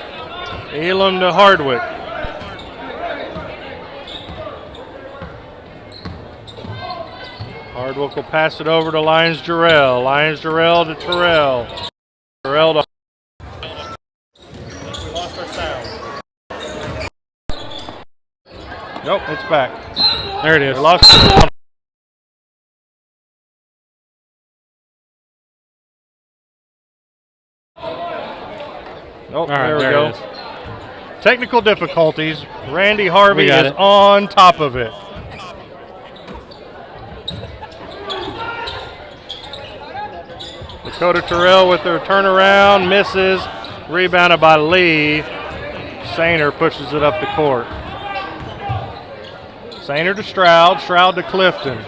D: Elam to Hardwick. Hardwick will pass it over to Lyons-Jarrell. Lyons-Jarrell to Terrell. Terrell to we lost our sound. Nope, it's back.
C: There it is.
D: We lost the sound. Nope,
C: All right,
D: there we
C: there
D: go.
C: it is.
D: Technical difficulties. Randy Harvey
C: We got
D: is
C: it.
D: on top of it. Dakota Terrell with her turnaround, misses. Rebounded by Lee. Sainer pushes it up the court. Sainer to Stroud. Stroud to Clifton.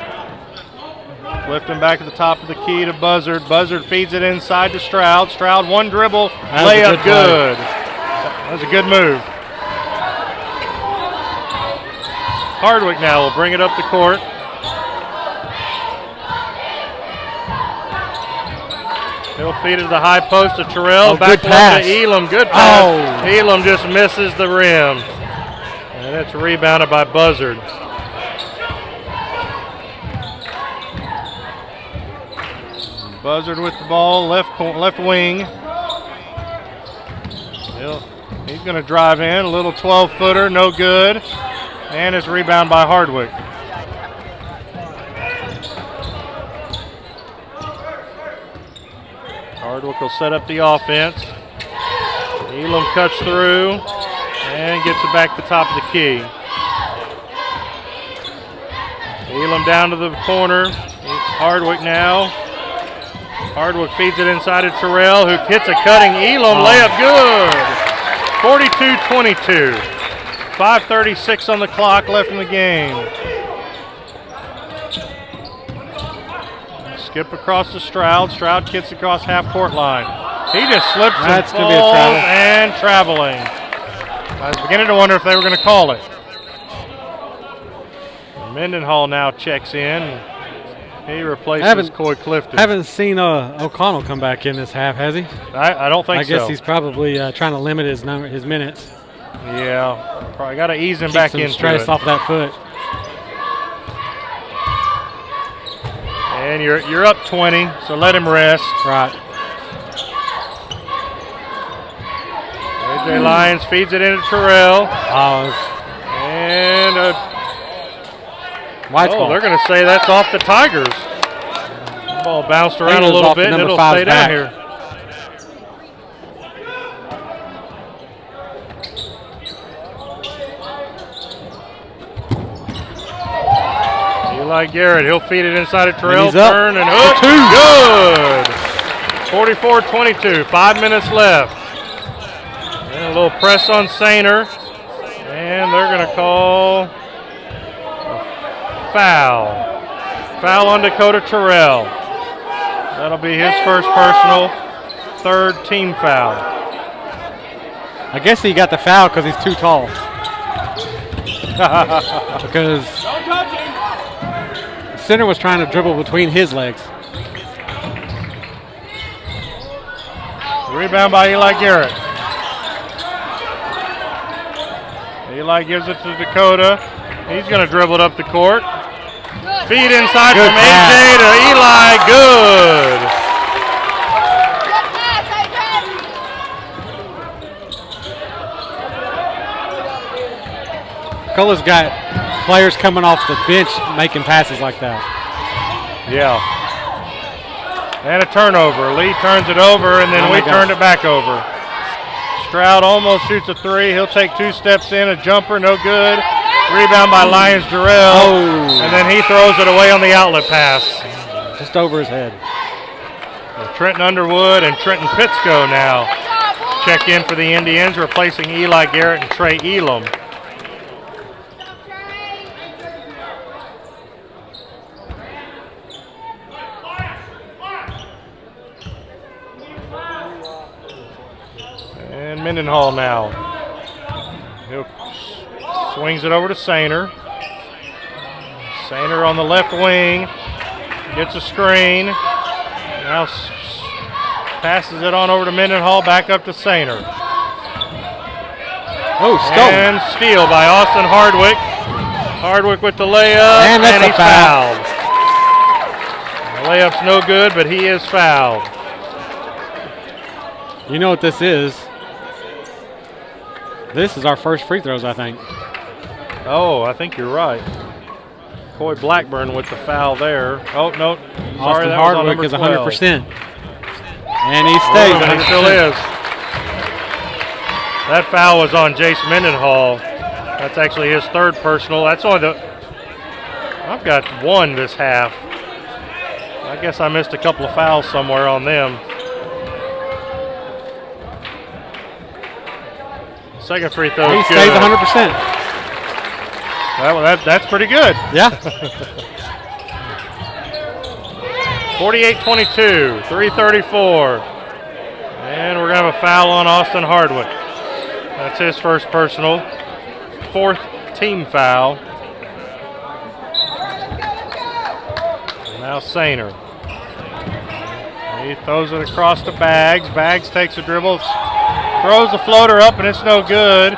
D: Clifton back at the top of the key to Buzzard. Buzzard feeds it inside to Stroud. Stroud one dribble,
C: That was a
D: layup
C: good play.
D: good. That was a good move. Hardwick now will bring it up the court. He'll feed it to the high post to Terrell.
C: Oh,
D: back
C: good pass.
D: to Elam. Good pass.
C: Oh.
D: Elam just misses the rim. And it's rebounded by Buzzard. Buzzard with the ball, left wing. He's going to drive in, a little 12-footer, no good. And it's rebound by Hardwick. Hardwick will set up the offense. Elam cuts through and gets it back to the top of the key. Elam down to the corner. Hardwick now. Hardwick feeds it inside to Terrell, who hits a cutting Elam. Layup good. 42-22. 5:36 on the clock left in the game. Skip across to Stroud. Stroud kicks across half-court line. He just slips
C: That's
D: and
C: gonna be a
D: falls
C: travel.
D: and traveling. I was beginning to wonder if they were going to call it. Mendenhall now checks in. He replaces Coy Clifton.
C: Haven't seen O'Connell come back in this half, has he?
D: I don't think so.
C: I guess he's probably trying to limit his minutes.
D: Yeah, probably got to ease him
C: Keep
D: back
C: some
D: into
C: stress
D: it.
C: off that foot.
D: And you're up 20, so let him rest.
C: Right.
D: A.J. Lyons feeds it into Terrell. And
C: White's ball.
D: they're going to say that's off the Tigers. The ball bounced around a
C: Fingers
D: little
C: off the
D: bit, and
C: number
D: it'll
C: 5's
D: stay down
C: back.
D: here. Eli Garrett, he'll feed it inside of Terrell.
C: he's up.
D: Turn and hook. Good. 44-22. 5 minutes left. And a little press on Sainer. And they're going to call a foul. Foul on Dakota Terrell. That'll be his first personal, third team foul.
C: I guess he got the foul because he's too tall. Because the center was trying to dribble between his legs.
D: Rebound by Eli Garrett. Eli gives it to Dakota. He's going to dribble it up the court. Feed inside
C: Good
D: from
C: pass.
D: A.J. to Eli. Good.
C: Cola's got players coming off the bench making passes like that.
D: Yeah. And a turnover. Lee turns it over, and then
C: Oh
D: we
C: my gosh.
D: turned it back over. Stroud almost shoots a three. He'll take 2 steps in, a jumper, no good. Rebound by Lyons Jarrell.
C: Oh.
D: And then he throws it away on the outlet pass.
C: Just over his head.
D: Trenton Underwood and Trenton Pittsco now check in for the Indians, replacing Eli Garrett and Trey Elam. And Mendenhall now. He swings it over to Sainer. Sainer on the left wing. Gets a screen. Now passes it on over to Mendenhall. Back up to Sainer.
C: Oh, stolen.
D: And steal by Austin Hardwick. Hardwick with the layup.
C: And that's
D: he's
C: a foul.
D: fouled. The layup's no good, but he is fouled.
C: You know what this is? This is our first free throws, I think.
D: Oh, I think you're right. Coy Blackburn with the foul there. Oh, no. Sorry,
C: Austin
D: that was on
C: Hardwick
D: number
C: is
D: 12.
C: 100%. And he stays.
D: Oh, he still
C: 100%.
D: is. That foul was on Jace Mendenhall. That's actually his 3rd personal. That's only I've got 1 this half. I guess I missed a couple of fouls somewhere on them. Second free throw.
C: He
D: is
C: stays
D: good.
C: 100%.
D: That's pretty good.
C: Yeah.
D: 48-22, 3:34. And we're going to have a foul on Austin Hardwick. That's his first personal. 4th team foul. Now Sainer. He throws it across to Baggs. Baggs takes a dribble, throws the floater up, and it's no good.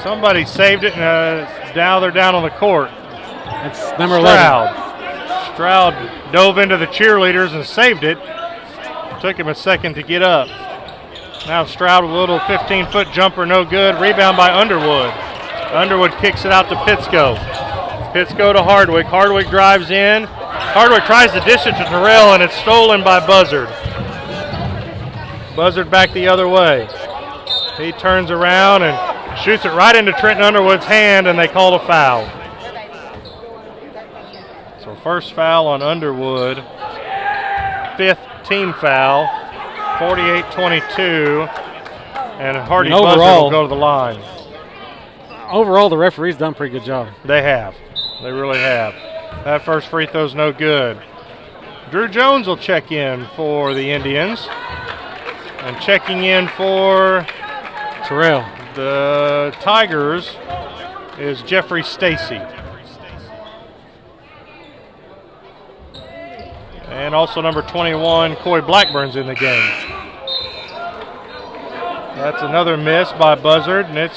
D: Somebody saved it, and now they're down on the court.
C: That's number 11.
D: Stroud dove into the cheerleaders and saved it. Took him a second to get up. Now Stroud with a little 15-foot jumper, no good. Rebound by Underwood. Underwood kicks it out to Pittsco. Pittsco to Hardwick. Hardwick drives in. Hardwick tries to dish it to Terrell, and it's stolen by Buzzard. Buzzard back the other way. He turns around and shoots it right into Trenton Underwood's hand, and they call a foul. So first foul on Underwood. 5th team foul. 48-22. And Hardy
C: And
D: Buzzard
C: overall-
D: will go to the line.
C: Overall, the referee's done a pretty good job.
D: They have. They really have. That first free throw's no good. Drew Jones will check in for the Indians. And checking in for
C: Terrell.
D: the Tigers is Jeffrey Stacy. And also number 21, Coy Blackburn's in the game. That's another miss by Buzzard, and it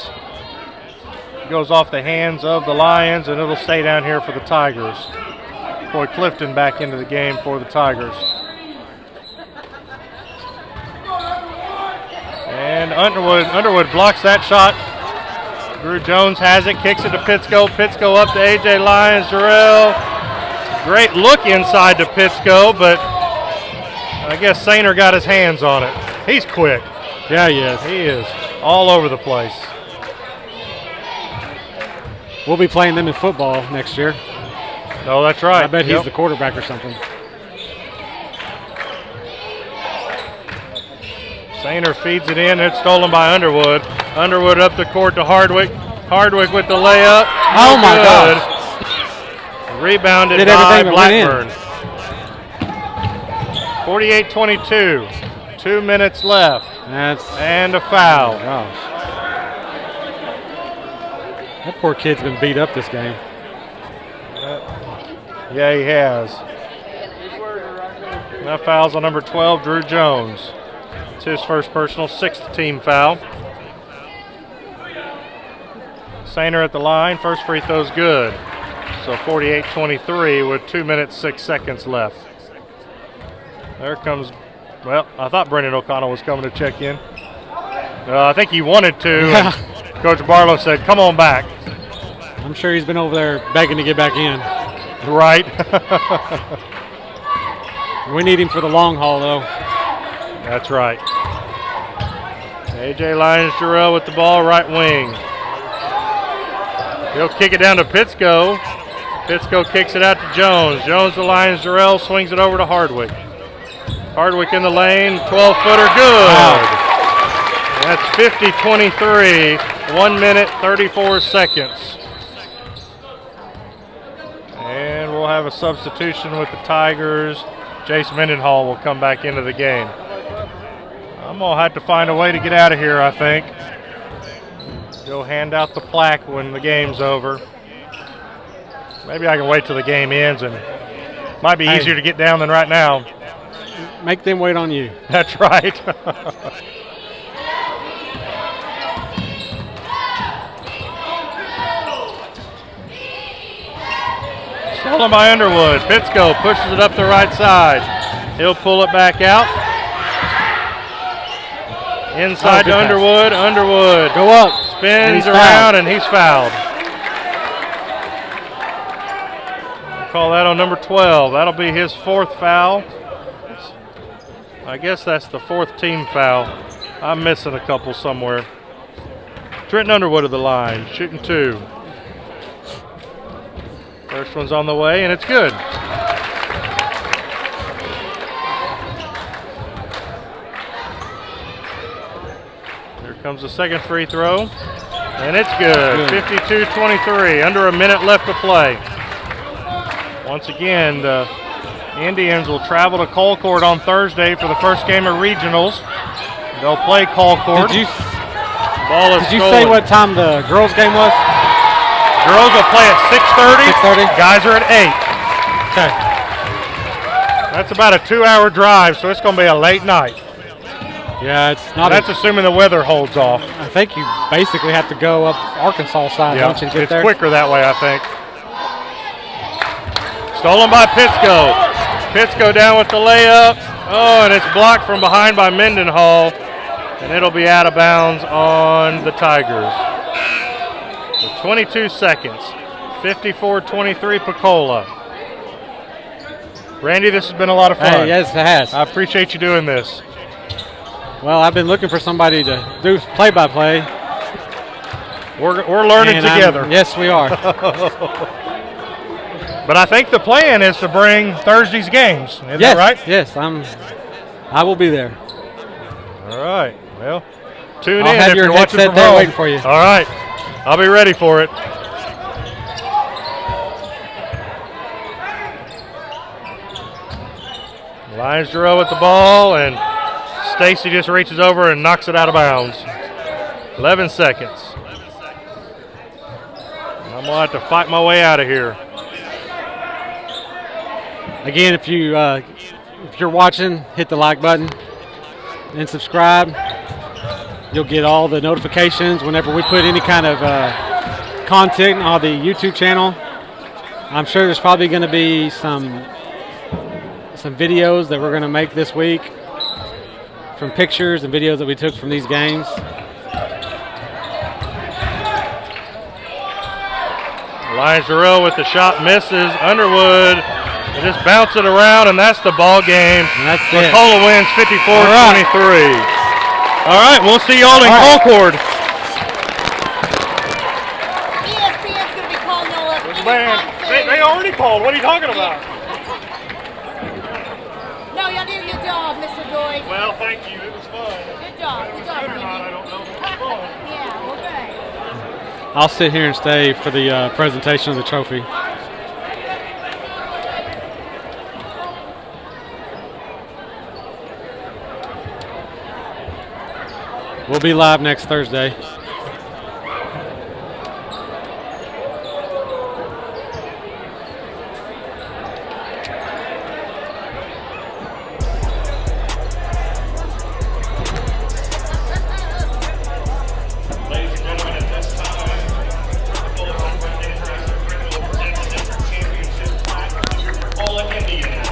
D: goes off the hands of the Lions, and it'll stay down here for the Tigers. Coy Clifton back into the game for the Tigers. And Underwood blocks that shot. Drew Jones has it, kicks it to Pittsco. Pittsco up to A.J. Lyons. Jarrell. Great look inside to Pittsco, but I guess Sainer got his hands on it. He's quick.
C: Yeah, he is.
D: He is all over the place.
C: We'll be playing them in football next year.
D: No, that's right.
C: I bet he's
D: Yep.
C: the quarterback or something.
D: Sainer feeds it in. It's stolen by Underwood. Underwood up the court to Hardwick. Hardwick with the layup.
C: Oh, my
D: Good.
C: gosh.
D: Rebounded
C: Did
D: by
C: everything that went in.
D: Blackburn. 48-22. 2 minutes left. And a foul.
C: Gosh. That poor kid's been beat up this game.
D: Yeah, he has. That foul's on number 12, Drew Jones. It's his first personal, 6th team foul. Sainer at the line. First free throw's good. So 48-23 with 2 minutes, 6 seconds left. There comes, well, I thought Brendan O'Connell was coming to check in. I think he wanted to.
C: Yeah.
D: Coach Barlow said, come on back.
C: I'm sure he's been over there begging to get back in.
D: Right.
C: We need him for the long haul, though.
D: That's right. A.J. Lyons-Jarrell with the ball, right wing. He'll kick it down to Pittsco. Pittsco kicks it out to Jones. Jones to Lyons-Jarrell, swings it over to Hardwick. Hardwick in the lane, 12-footer, good.
C: Wow.
D: That's 50-23, 1 minute, 34 seconds. And we'll have a substitution with the Tigers. Jace Mendenhall will come back into the game. I'm going to have to find a way to get out of here, I think. Go hand out the plaque when the game's over. Maybe I can wait till the game ends, and might be easier to get down than right now.
C: Make them wait on you.
D: That's right. Stolen by Underwood. Pittsco pushes it up the right side. He'll pull it back out. Inside to Underwood. Underwood
C: go up.
D: Spins around, and he's fouled. We'll call that on number 12. That'll be his 4th foul. I guess that's the 4th team foul. I'm missing a couple somewhere. Trenton Underwood of the line, shooting 2. First one's on the way, and it's good. Here comes the second free throw, and it's good. 52-23, under a minute left to play. Once again, the Indians will travel to Colcord on Thursday for the first game of regionals. They'll play Colcord.
C: Did you
D: stolen.
C: say what time the girls' game was?
D: Girls will play at 6:30.
C: 6:30.
D: Guys are at 8.
C: Okay.
D: That's about a 2-hour drive, so it's going to be a late night.
C: Yeah, it's not.
D: That's assuming the weather holds off.
C: I think you basically have to go up Arkansas side, don't you, to get
D: it's
C: there?
D: quicker that way, I think. Stolen by Pittsco. Pittsco down with the layup. Oh, and it's blocked from behind by Mendenhall, and it'll be out of bounds on the Tigers. With 22 seconds, 54-23 Pocola. Randy, this has been a lot of fun.
C: Hey, yes, it has.
D: I appreciate you doing this.
C: Well, I've been looking for somebody to do play-by-play.
D: We're learning together.
C: Yes, we are.
D: But I think the plan is to bring Thursday's games. Isn't that right?
C: Yes, I will be there.
D: All right. Well, tune
C: I'll
D: in
C: have
D: if
C: your
D: you're watching
C: headset
D: from
C: there
D: home.
C: waiting for you.
D: All right. I'll be ready for it. Lyons-Jarrell with the ball, and Stacy just reaches over and knocks it out of bounds. 11 seconds. I'm going to have to fight my way out of here.
C: Again, if you're watching, hit the like button and subscribe. You'll get all the notifications whenever we put any kind of content on the YouTube channel. I'm sure there's probably going to be some videos that we're going to make this week from pictures and videos that we took from these games.
D: Lyons-Jarrell with the shot misses. Underwood, they just bounce it around, and that's the ball game.
C: And that's it.
D: Pocola wins 54-23. All right, we'll see y'all in Colcord.
E: ESPN's going to be calling y'all up.
D: Man, they already called. What are you talking about?
E: No, y'all did a good job, Mr. Joyce.
D: Well, thank you. It was fun.
E: Good job. Good job,
D: Good or not, I don't know. It was fun.
E: Yeah, okay.
C: I'll sit here and stay for the presentation of the trophy. We'll be live next Thursday.
A: Ladies and gentlemen, at this time, the Bulletin Board International Cricket will present the district championship plaque to all Indians.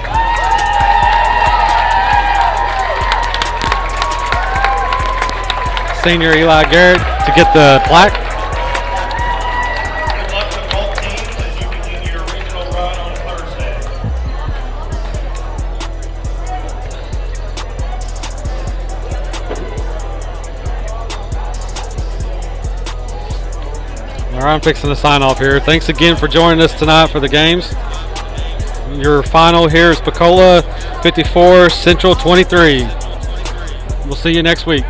C: Senior Eli Garrett to get the plaque.
A: Good luck to
C: I'm fixing to sign off here. Thanks again for joining us tonight for the games. Your final here is Pocola 54, Central 23. We'll see you next week.